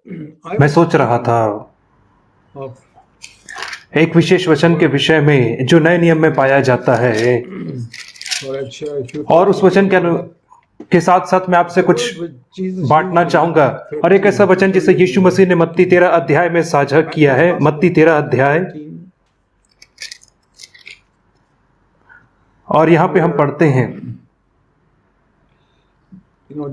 I मैं was सोच रहा था of एक विशेष वचन के विषय में जो नए नियम में पाया जाता है, or I'd share a few और thoughts उस with वचन you that के साथ साथ मैं आपसे the कुछ word which Jesus बांटना used in चाहूंगा। Matthew और एक ऐसा 13 to वचन tell जिसे you यीशु the मसीह ने मत्ती 13 अध्याय में साझा किया है। Matthew's मत्ती Gospel 13 अध्याय, 13, और यहाँ पे हम पढ़ते हैं,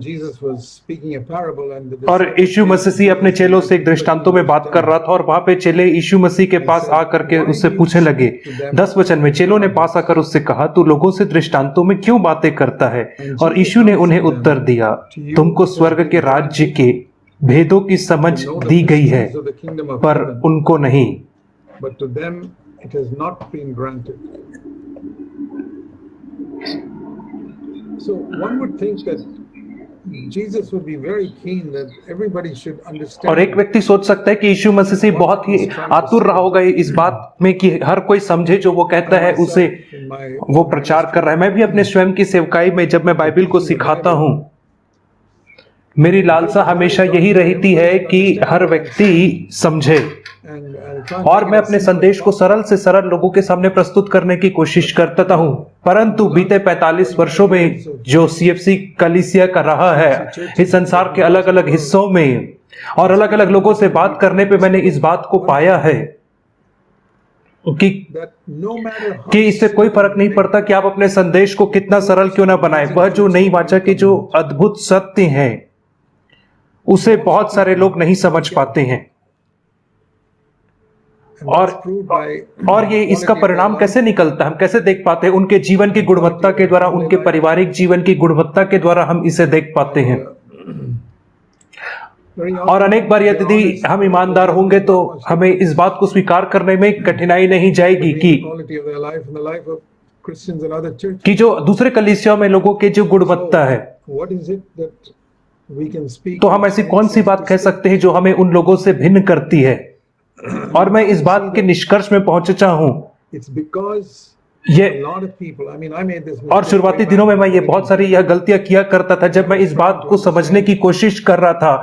Jesus was speaking a parable and the और disciples यीशु came to मसीह अपने Jesus चेलों and से एक everybody दृष्टांतों में was बात कर dumb रहा था, और वहां पे चेले यीशु मसीह के and पास said, आकर के why उससे do you पूछने लगे। speak to them 10 वचन में in चेलों ने पास parables? आकर उससे कहा, तू लोगों से दृष्टांतों में क्यों बातें करता है? And और Jesus यीशु ने उन्हें answered उत्तर them, दिया, to you तुमको it has स्वर्ग के been राज्य granted के भेदों की समझ to know the दी गई है, mysteries of the kingdom of पर heaven, उनको नहीं। but to them it has not been granted. So one would think that Jesus would be very keen that everybody should और understand एक व्यक्ति सोच सकता है कि यीशु मसीह से बहुत ही आतुर रहा होगा इस बात में कि हर कोई समझे जो वो कहता है उसे myself in my वो own प्रचार कर ministry. रहा है। मैं भी अपने स्वयं की सेवकाई में जब मैं बाइबिल को सिखाता हूँ, मेरी लालसा हमेशा यही रहती है कि हर व्यक्ति समझे, And I'll try and और make मैं it as अपने simple as संदेश को possible. सरल से सरल लोगों के सामने प्रस्तुत करने की कोशिश करता हूं। परंतु बीते 45 वर्षों में जो सीएफसी कलीसिया कर रहा है इस संसार के अलग अलग हिस्सों में और अलग अलग लोगों से बात करने पे मैंने इस बात को पाया है कि That no matter how कि इससे कोई फर्क नहीं पड़ता कि आप अपने संदेश को कितना सरल क्यों ना बनाएं, वह जो नई वाचा के जो अद्भुत सत्य हैं उसे बहुत सारे लोग नहीं समझ पाते हैं। and that's proved by और ये इसका quality of their परिणाम life, कैसे निकलता है, हम कैसे देख पाते हैं? उनके जीवन की गुणवत्ता के द्वारा, उनके पारिवारिक जीवन की गुणवत्ता के द्वारा हम इसे देख पाते हैं। very और often अनेक बार they're यदि honest हम about ईमानदार the होंगे तो quality हमें इस बात को स्वीकार करने में कठिनाई नहीं जाएगी of their life and the life of Christians and other churches. कि जो दूसरे कलीसियाओं में लोगों के जो गुणवत्ता है, What is it that we can speak तो हम which ऐसी makes कौन सी us बात कह distinct? सकते हैं जो हमें उन लोगों से भिन्न करती है? और मैं इस बात के निष्कर्ष में पहुंचा हूं, It's because ये a lot of people, I mean, I made this और mistake शुरुआती way दिनों में back मैं ये when बहुत सारी यह गलतियां किया करता था जब मैं इस बात को समझने की कोशिश कर रहा था,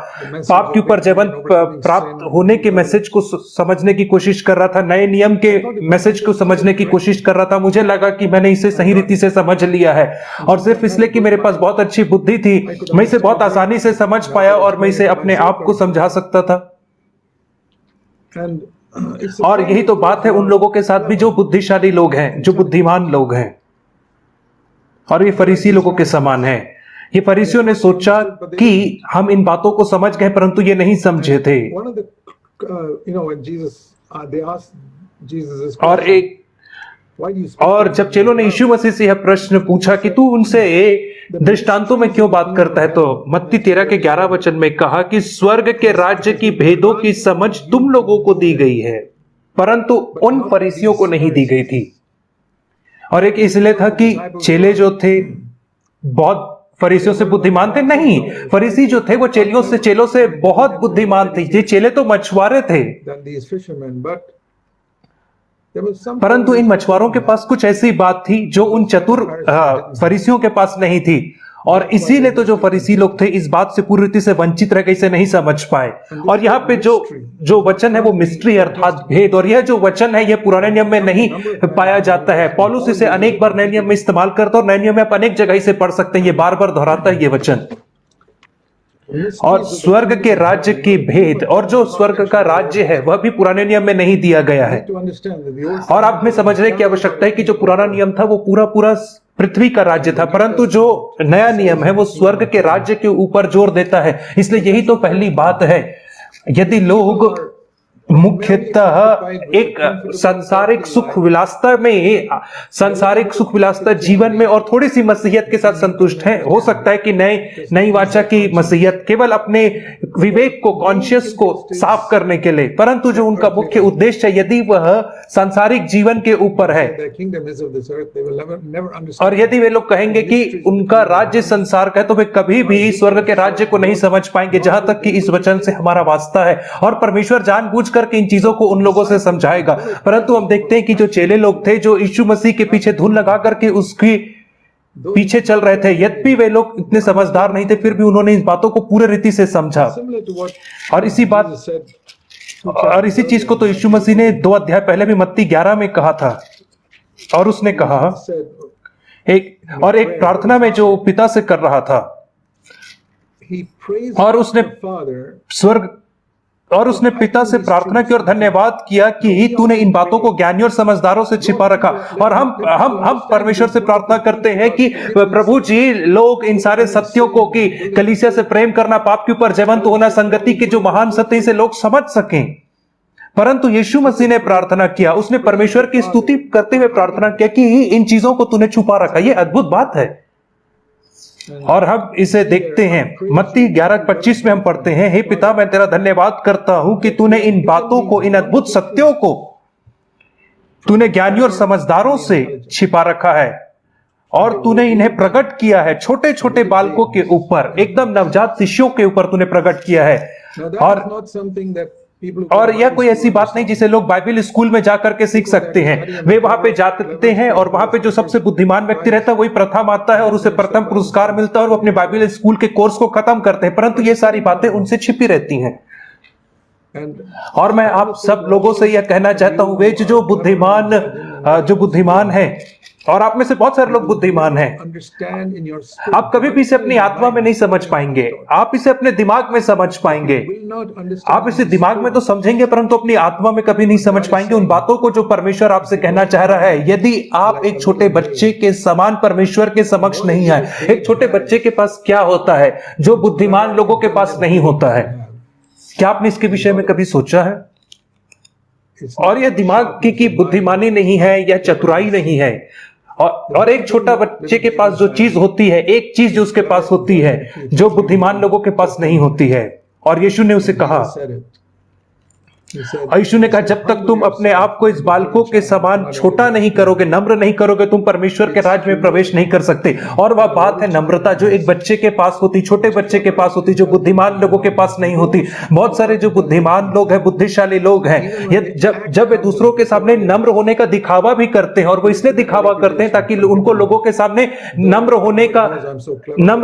पाप के ऊपर जयवंत प्राप्त होने के मैसेज को समझने की कोशिश कर रहा था, नए नियम के मैसेज को समझने की कोशिश कर रहा था। मुझे लगा कि मैंने इसे सही रीति से समझ लिया है, और सिर्फ इसलिए कि मेरे पास बहुत अच्छी बुद्धि थी मैं इसे बहुत आसानी से समझ पाया और मैं इसे अपने आप को समझा सकता था। And it's the और same यही तो with बात those है who उन are लोगों के साथ भी जो बुद्धिशाली लोग हैं, जो बुद्धिमान लोग हैं, और ये फरीसी लोगों के समान है। ये फरीसियों ने सोचा कि हम इन बातों को समझ गए, परंतु ये नहीं समझे थे। one of the when Jesus they asked Jesus this और question, एक why do you speak और to जब them चेलों in ने यीशु parables? मसीह से यह प्रश्न पूछा कि तू उनसे दृष्टांतों में क्यों बात करता है, तो मत्ती 13 के 11 वचन में कहा कि स्वर्ग के राज्य की भेदों की समझ तुम लोगों को दी गई है, परंतु उन फरीसियों को नहीं दी गई थी। और एक इसलिए था कि चेले जो थे बहुत फरीसियों से बुद्धिमान थे? नहीं, फरीसी जो थे वो चेलों से बहुत बुद्धिमान थे। ये चेले तो मछुआरे थे, Than these fishermen, but there was some परंतु इन मछुआरों के पास कुछ ऐसी बात थी जो उन चतुर फरीसियों के पास नहीं थी, और इसीलिए तो जो फरीसी लोग थे इस बात से पूरी रीति से वंचित रह गए, इसे नहीं समझ पाए। और यहाँ पे जो वचन है वो मिस्ट्री अर्थात भेद, और यह जो वचन है यह पुराने नियम में नहीं पाया जाता है। पौलुस इसे अनेक बार नए नियम में इस्तेमाल करता है, और नए नियम में आप अनेक जगह इसे पढ़ सकते हैं। ये बार बार दोहराता है ये वचन। और स्वर्ग के राज्य की भेद, और जो स्वर्ग का राज्य है वह भी पुराने नियम में नहीं दिया गया है। to understand that the old और आप में समझने की आवश्यकता है कि जो पुराना नियम था वो पूरा पृथ्वी का राज्य था, परंतु जो नया नियम है वो स्वर्ग के राज्य के ऊपर जोर देता है। इसलिए यही तो पहली बात है। यदि लोग मुख्यतः एक सांसारिक सुख विलासता जीवन में और थोड़ी सी मसीहियत के साथ संतुष्ट है, हो सकता है कि नई वाचा की मसीहियत केवल अपने विवेक को, कॉन्शियस को साफ करने के लिए, परंतु जो उनका मुख्य उद्देश्य है यदि वह सांसारिक जीवन के ऊपर है, their kingdom is of this earth, they will never understand. और यदि वे लोग कहेंगे कि उनका राज्य संसार का है, तो वे कभी भी स्वर्ग के राज्य को नहीं समझ पाएंगे, जहां तक कि इस वचन से हमारा वास्ता है। और परमेश्वर जानबूझकर के इन चीजों को उन लोगों से समझाएगा। परंतु हम देखते हैं कि जो चेले लोग थे, जो यीशु मसीह के पीछे धुन लगा करके उसकी पीछे चल रहे थे, यद्यपि वे लोग इतने समझदार नहीं थे, फिर भी उन्होंने इस बातों को पूरे रीति से समझा। Similar to what और इसी चीज को तो यीशु मसीह ने 2 अध्याय पहले भी मत्ती 11 में कहा था। और उसने कहा एक प्रार्थना में जो पिता से कर रहा था, और उसने पिता से प्रार्थना की और धन्यवाद किया कि तूने इन बातों को ज्ञानी और समझदारों से छिपा रखा। और हम परमेश्वर से प्रार्थना करते हैं कि प्रभु जी, लोग इन सारे सत्यों को, कि कलीसिया से प्रेम करना, पाप के ऊपर जयवंत होना, संगति के जो महान सत्य से लोग समझ सकें। परंतु यीशु मसीह ने प्रार्थना किया, उसने परमेश्वर की स्तुति करते हुए प्रार्थना किया कि इन चीजों को तूने छुपा रखा। यह अद्भुत बात है। और हम इसे देखते हैं मत्ती 11:25 में हम पढ़ते हैं, हे पिता, मैं तेरा धन्यवाद करता हूं कि तूने इन बातों को, इन अद्भुत सत्यों को तूने ज्ञानी और समझदारों से छिपा रखा है और तूने इन्हें प्रकट किया है छोटे छोटे बालकों के ऊपर, एकदम नवजात शिशुओं के ऊपर तूने प्रकट किया है। और यह कोई ऐसी बात नहीं जिसे लोग बाइबल स्कूल में जाकर के सीख सकते हैं। वे वहां पे जाते हैं और वहां पे जो सबसे बुद्धिमान व्यक्ति रहता है वही प्रथम आता है और उसे प्रथम पुरस्कार मिलता है और वो अपने बाइबल स्कूल के कोर्स को खत्म करते हैं। परंतु ये सारी बातें उनसे छिपी रहती हैं। और मैं आप सब लोगों से यह कहना चाहता हूं, वे जो बुद्धिमान है, और आप में से बहुत सारे लोग बुद्धिमान हैं, आप कभी भी इसे अपनी आत्मा में नहीं समझ पाएंगे। आप इसे अपने दिमाग में समझ पाएंगे, आप इसे दिमाग में तो समझेंगे परंतु अपनी आत्मा में कभी नहीं समझ पाएंगे उन बातों को जो परमेश्वर आपसे कहना चाह रहा है। यदि आप एक छोटे बच्चे के समान परमेश्वर के समक्ष नहीं आए, एक छोटे बच्चे के पास क्या होता है जो बुद्धिमान लोगों के पास नहीं होता है? क्या आपने इसके विषय में कभी सोचा है? और यह दिमाग की बुद्धिमानी नहीं है, यह चतुराई नहीं है। और एक छोटा बच्चे के पास जो चीज होती है, एक चीज जो उसके पास होती है जो बुद्धिमान लोगों के पास नहीं होती है। और यीशु ने उसे कहा, यीशु ने कहा, जब तक तुम अपने आप को इस बालकों के समान छोटा नहीं करोगे, नम्र नहीं करोगे, तुम परमेश्वर के राज्य में प्रवेश नहीं कर सकते। और वह बात है नम्रता, जो एक बच्चे के पास होती, छोटे बच्चे के पास होती, जो बुद्धिमान लोगों के पास नहीं होती। बहुत सारे जो बुद्धिमान लोग हैं, बुद्धिशाली लोग हैं, जब वे दूसरों के सामने नम्र होने का दिखावा भी करते हैं, और वो इसलिए दिखावा करते हैं ताकि उनको लोगों के सामने नम्र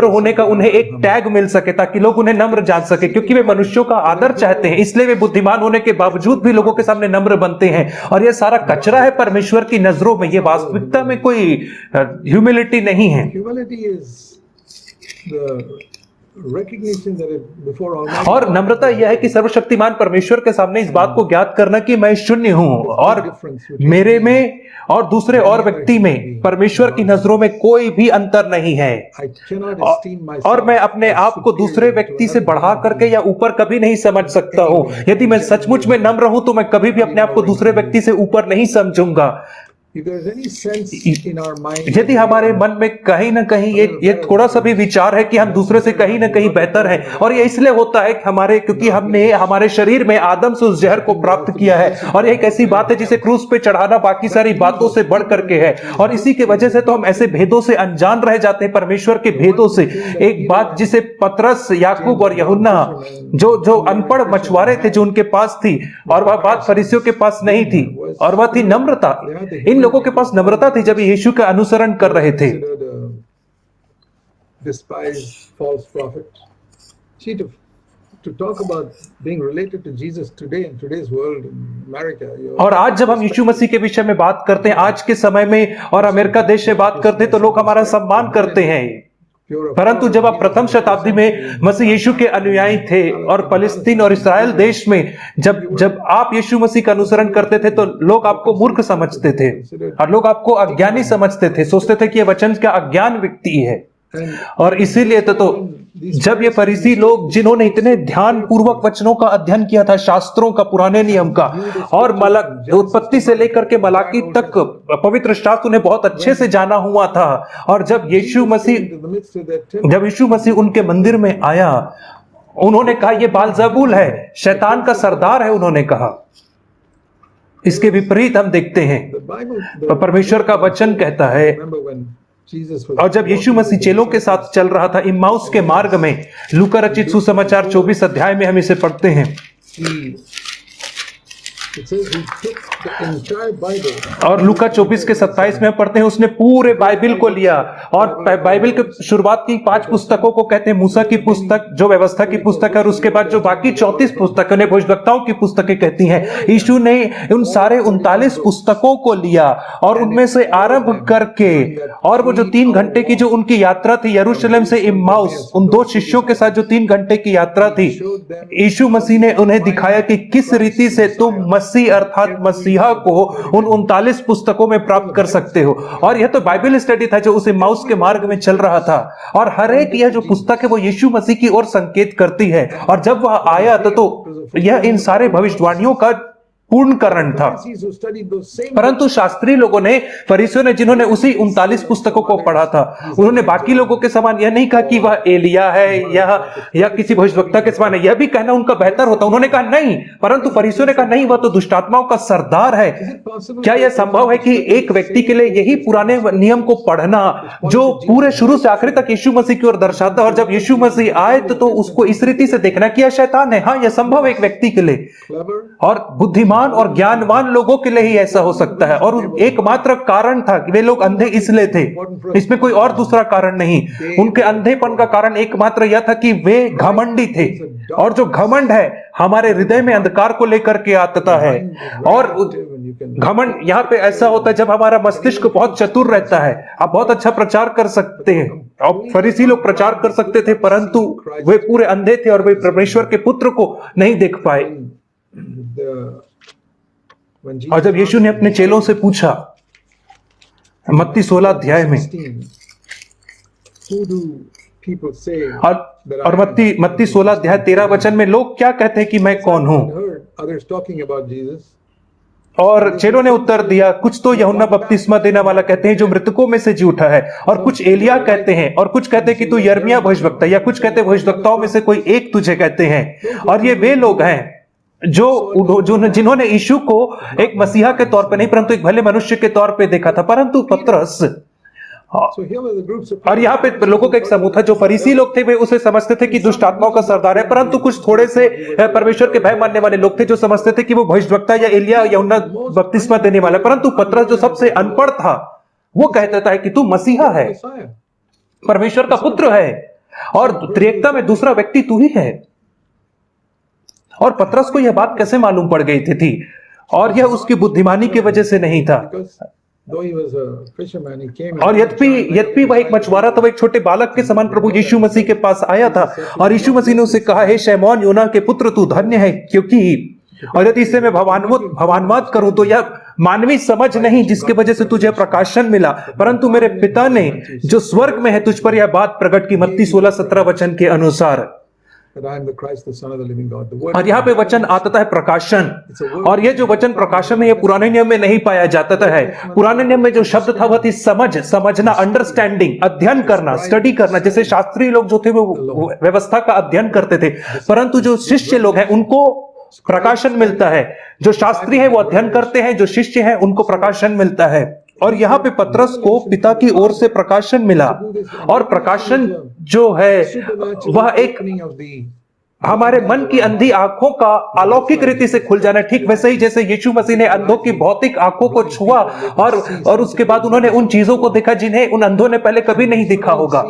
होने का उन्हें एक टैग मिल सके, ताकि लोग उन्हें नम्र जान सके, क्योंकि वे मनुष्यों का आदर चाहते हैं। इसलिए वे बुद्धिमान होने के बावजूद भी लोगों के सामने नम्र बनते हैं। और यह सारा कचरा है परमेश्वर की नजरों में। यह वास्तविकता में कोई ह्यूमिलिटी नहीं है। और नम्रता यह है कि सर्वशक्तिमान परमेश्वर के सामने इस बात को ज्ञात करना कि मैं शून्य हूं और मेरे में और दूसरे और व्यक्ति में परमेश्वर की नजरों में कोई भी अंतर नहीं है। और मैं अपने आप को दूसरे व्यक्ति से बढ़ा करके या ऊपर कभी नहीं समझ सकता हूं। यदि मैं सचमुच में नम्र हूं तो मैं कभी भी अपने आप को दूसरे व्यक्ति से ऊपर नहीं समझूंगा। यदि हमारे मन में कहीं ना कहीं ये थोड़ा सा भी विचार है कि हम दूसरे से कहीं ना कहीं बेहतर हैं, और ये इसलिए होता है क्योंकि हमने हमारे शरीर में आदम से उस जहर को प्राप्त किया है, और एक ऐसी बात है जिसे क्रूस पे चढ़ाना बाकी सारी बातों से बढ़ करके है। और इसी की वजह से तो हम ऐसे भेदों से अनजान रह जाते हैं, परमेश्वर के भेदों से। एक बात जिसे पतरस, याकूब और यूहन्ना जो अनपढ़ मछुआरे थे जो उनके पास थी, और वह बात फरीसियों के पास नहीं थी, और वह थी नम्रता। इन लोगों के पास नम्रता थी जब यीशु का अनुसरण कर रहे थे। और आज जब हम यीशु मसीह के विषय में बात करते हैं, आज के समय में और अमेरिका देश से बात करते हैं, तो लोग हमारा सम्मान करते हैं। परंतु जब आप प्रथम शताब्दी में मसीह यीशु के अनुयायी थे और फलस्तीन और इस्राएल देश में जब आप यीशु मसीह का अनुसरण करते थे, तो लोग आपको मूर्ख समझते थे और लोग आपको अज्ञानी समझते थे, सोचते थे कि यह वचन का अज्ञान व्यक्ति है। और इसीलिए तो जब ये फरीसी लोग, जिन्होंने इतने ध्यान पूर्वक वचनों का अध्ययन किया था, शास्त्रों का, पुराने नियम का, और उत्पत्ति से लेकर के मलाकी तक पवित्र शास्त्र उन्हें बहुत अच्छे से जाना हुआ था, और जब यीशु मसीह उनके मंदिर में आया, उन्होंने कहा यह बालजबूल है, शैतान का सरदार है, उन्होंने कहा। इसके विपरीत हम देखते हैं परमेश्वर का वचन कहता है, और जब यीशु मसीह चेलों के साथ चल रहा था इम्माउस के मार्ग में, लूका रचित सुसमाचार 24 अध्याय में हम इसे पढ़ते हैं। It says he took the entire Bible. और लूका 24 के 27 में पढ़ते हैं उसने पूरे बाइबल को लिया और बाइबल के शुरुआत की 5 पुस्तकों को कहते हैं मूसा की पुस्तक जो व्यवस्था की पुस्तक है, और उसके बाद जो बाकी 34 पुस्तकें उन्हें भविष्यवक्ताओं की पुस्तकें कहती हैं। यीशु ने उन सारे 39 पुस्तकों को लिया और उनमें से आरंभ करके, और वो जो 3 घंटे की जो उनकी यात्रा थी यरूशलेम से इम्माउस, उन 2 शिष्यों के साथ जो 3 घंटे की यात्रा थी, यीशु मसीह ने उन्हें दिखाया कि किस रीति से तुम मसीह अर्थात मसीहा को उन 39 पुस्तकों में प्राप्त कर सकते हो। और यह तो बाइबल स्टडी था जो उस इम्माउस के मार्ग में चल रहा था, और हर एक यह जो पुस्तक है वो यीशु मसीह की ओर संकेत करती है। और जब वह आया तो यह इन सारे भविष्यवाणियों का पूर्णकरण था। परंतु शास्त्री लोगों ने, फरीसियों ने, जिन्होंने उसी 39 पुस्तकों को पढ़ा था, उन्होंने बाकी लोगों के समान यह नहीं कहा कि वह एलिया है या किसी भविष्यवक्ता के समान है, यह भी कहना उनका बेहतर होता। उन्होंने कहा नहीं, परंतु फरीसियों ने कहा नहीं, वह तो दुष्टात्माओं का सरदार है। क्या यह संभव है कि एक व्यक्ति के लिए यही पुराने नियम को पढ़ना जो पूरे शुरू से आखिरी तक यीशु मसीह की ओर दर्शाता है, और जब यीशु मसीह आए तो उसको इस रीति से देखना कि यह शैतान है? हाँ, यह संभव है एक व्यक्ति के लिए, और बुद्धिमान और ज्ञानवान लोगों के लिए ही ऐसा हो सकता है। और एकमात्र कारण था कि वे लोग अंधे इसलिए थे, इसमें कोई और दूसरा कारण नहीं। उनके अंधेपन का कारण एकमात्र यह था कि वे घमंडी थे, और जो घमंड है हमारे हृदय में अंधकार को लेकर के आता है। और घमंड यहां पे ऐसा होता है जब हमारा मस्तिष्क बहुत चतुर रहता है। आप बहुत अच्छा प्रचार कर सकते हैं, और फरीसी लोग प्रचार कर सकते थे, परंतु वे पूरे अंधे थे और वे परमेश्वर के पुत्र को नहीं देख पाए। और जब यीशु ने अपने चेलों से पूछा मत्ती 16 अध्याय में, और मत्ती 16 अध्याय 13 वचन में लोग क्या कहते हैं कि मैं कौन हूं? और चेलों ने उत्तर दिया, कुछ तो यूहन्ना बपतिस्मा देने वाला कहते हैं जो मृतकों में से जी उठा है, और कुछ एलिया कहते हैं, और कुछ कहते हैं कि तू यिर्मयाह भविष्यवक्ता, या कुछ कहते हैं भविष्यवक्ताओं में से कोई एक तुझे कहते हैं। और ये वे लोग हैं जिन्होंने यीशु को एक मसीहा के तौर पे नहीं परंतु एक भले मनुष्य के तौर पे देखा था। परंतु पतरस, और यहाँ पे लोगों का एक समूह था, जो फरीसी लोग थे वे उसे समझते थे कि दुष्ट आत्माओं का सरदार है, परंतु कुछ थोड़े से परमेश्वर के भय मानने वाले लोग थे जो समझते थे कि वो भविष्यवक्ता या एलिया या यूहन्ना बपतिस्मा देने वाला। परंतु पतरस जो सबसे अनपढ़ था वो कहता है कि तू मसीहा है, परमेश्वर का पुत्र है, और त्रिएकता में दूसरा व्यक्ति तू ही है। और पतरस को यह बात कैसे मालूम पड़ गई थी? और यह उसकी बुद्धिमानी की वजह से नहीं था। और यद्यपि वह एक मछुआरा था, वह एक छोटे बालक के समान प्रभु यीशु मसीह के पास आया था, और यीशु मसीह ने उसे कहा, हे शैमोन योना के पुत्र, तू धन्य है, क्योंकि, और यदि इससे मैं भगवानवाद करूं तो यह मानवी समझ नहीं जिसके वजह से तुझे प्रकाशन मिला, परंतु मेरे पिता ने जो स्वर्ग में है तुझ पर यह बात प्रकट की, मत्ती 16:17 वचन के अनुसार। और यहाँ पे वचन आता है प्रकाशन, और ये जो वचन प्रकाशन है ये पुराने नियम में नहीं पाया जाता है। पुराने नियम में जो शब्द था वह थी समझना, अंडरस्टैंडिंग, अध्ययन करना, स्टडी करना। जैसे शास्त्री लोग जो थे वो व्यवस्था का अध्ययन करते थे, परंतु जो शिष्य लोग हैं उनको प्रकाशन मिलता है। जो शास्त्री है वो अध्ययन करते हैं, जो शिष्य है उनको प्रकाशन मिलता है। और यहाँ पे पतरस को पिता की ओर से प्रकाशन मिला, और प्रकाशन जो है वह एक हमारे मन की अंधी आंखों का अलौकिक रीति से खुल जाना। ठीक वैसे ही जैसे यीशु मसीह ने अंधों की भौतिक आंखों को छुआ, और उसके बाद उन्होंने उन चीजों को देखा जिन्हें उन अंधों ने पहले कभी नहीं देखा होगा।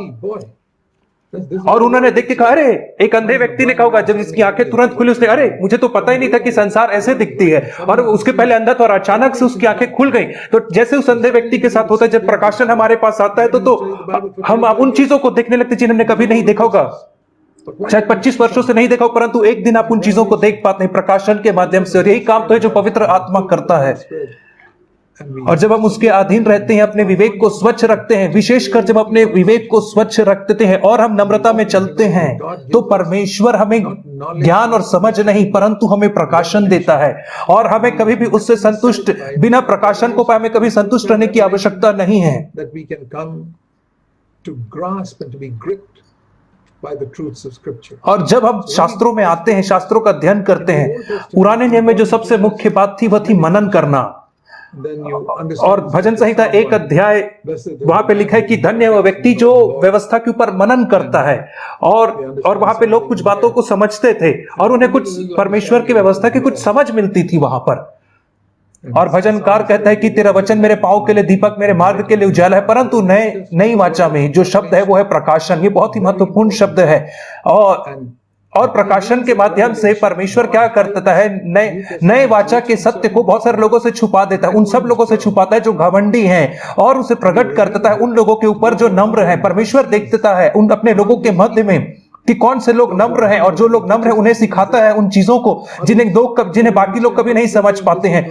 और उन्होंने देख के कहा, अरे, एक अंधे व्यक्ति ने कहा होगा जब इसकी आंखें तुरंत खुली, उसने, अरे, मुझे तो पता ही नहीं था कि संसार ऐसे दिखती है। और उसके पहले अंधा था और अचानक से उसकी आंखें खुल गई। तो जैसे उस अंधे व्यक्ति के साथ होता है, जब प्रकाशन हमारे पास आता है तो हम उन चीजों को देखने लगते जिन्हें हमने कभी नहीं देखा होगा, शायद 25 वर्षों से नहीं देखा हो, परंतु एक दिन आप उन चीजों को देख पाते हैं प्रकाशन के माध्यम से। और यही काम तो है जो पवित्र आत्मा करता है। और जब हम उसके अधीन रहते हैं, अपने विवेक को स्वच्छ रखते हैं, विशेषकर जब अपने विवेक को स्वच्छ रखते हैं और हम नम्रता में चलते हैं, तो परमेश्वर हमें ज्ञान और समझ नहीं परंतु हमें प्रकाशन देता है। और हमें कभी भी उससे संतुष्ट, बिना प्रकाशन को पाए हमें कभी संतुष्ट रहने की आवश्यकता नहीं है। और जब हम शास्त्रों में आते हैं, शास्त्रों का अध्ययन करते हैं, पुराने नियम में जो सबसे मुख्य बात थी वह थी मनन करना। और भजन संहिता 1 अध्याय वहां पे लिखा है कि धन्य है वह व्यक्ति जो व्यवस्था के ऊपर मनन करता है। और वहां पे लोग कुछ बातों को समझते थे और उन्हें कुछ परमेश्वर की व्यवस्था की कुछ समझ मिलती थी वहां पर। और भजनकार कहता है कि तेरा वचन मेरे पांव के लिए दीपक, मेरे मार्ग के लिए उजाला है। परंतु नई वाचा में जो शब्द है वो है प्रकाशन। ये बहुत ही महत्वपूर्ण शब्द है। और प्रकाशन के माध्यम से परमेश्वर क्या करता है, नए वाचा के सत्य को बहुत सारे लोगों से छुपा देता है। उन सब लोगों से छुपाता है जो घमंडी हैं, और उसे प्रकट करता है उन लोगों के ऊपर जो नम्र हैं। परमेश्वर देखता है उन अपने लोगों के मध्य में कि कौन से लोग नम्र हैं, और जो लोग नम्र हैं उन्हें सिखाता है उन चीजों को जिन्हें बाकी लोग कभी नहीं समझ पाते हैं।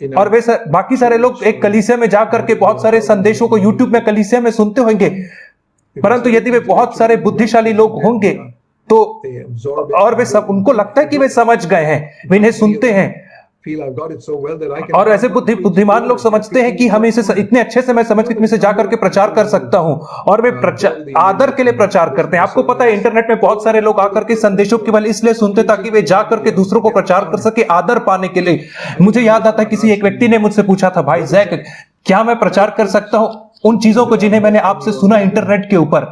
और वे बाकी सारे लोग एक कलीसिया में जाकर के बहुत सारे संदेशों को यूट्यूब में कलीसिया में सुनते होंगे, परंतु यदि वे बहुत सारे बुद्धिशाली लोग होंगे तो और वे सब, उनको लगता है कि वे समझ गए हैं, वे इन्हें सुनते हैं। और ऐसे बुद्धिमान लोग समझते हैं कि हमें इसे इतने अच्छे से मैं समझ के इनमें से जाकर के प्रचार कर सकता हूं, और वे आदर के लिए प्रचार करते हैं। आपको पता है इंटरनेट में बहुत सारे लोग आकर के संदेशों केवल इसलिए सुनते ताकि वे जाकर के दूसरों को प्रचार कर सके, आदर पाने के लिए। मुझे याद आता है किसी एक व्यक्ति ने मुझसे पूछा था, भाई जैक, क्या मैं प्रचार कर सकता हूं उन चीजों को जिन्हें मैंने आपसे सुना इंटरनेट के ऊपर?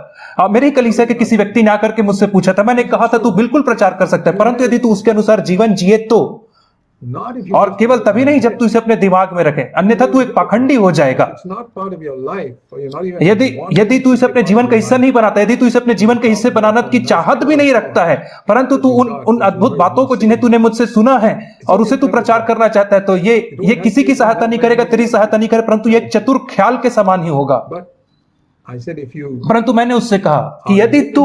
मेरे कलीसिया के किसी व्यक्ति ने आकर के मुझसे पूछा था। मैंने कहा था तू बिल्कुल प्रचार कर सकता है, परंतु यदि तू उसके अनुसार जीवन जिए तो, और केवल तभी नहीं जब तू इसे अपने दिमाग में रखे, अन्यथा तू एक पाखंडी हो जाएगा। यदि तू इसे अपने जीवन का हिस्सा नहीं बनाता, यदि तू इसे अपने जीवन के हिस्से बनाना की चाहत भी नहीं रखता है, परंतु तू उन अद्भुत बातों को जिन्हें तूने मुझसे सुना है और उसे तू प्रचार करना चाहता है, तो ये किसी की सहायता नहीं करेगा, तेरी सहायता नहीं करेगा, परंतु ये एक चतुर ख्याल के समान ही होगा। परंतु मैंने उससे कहा कि यदि तू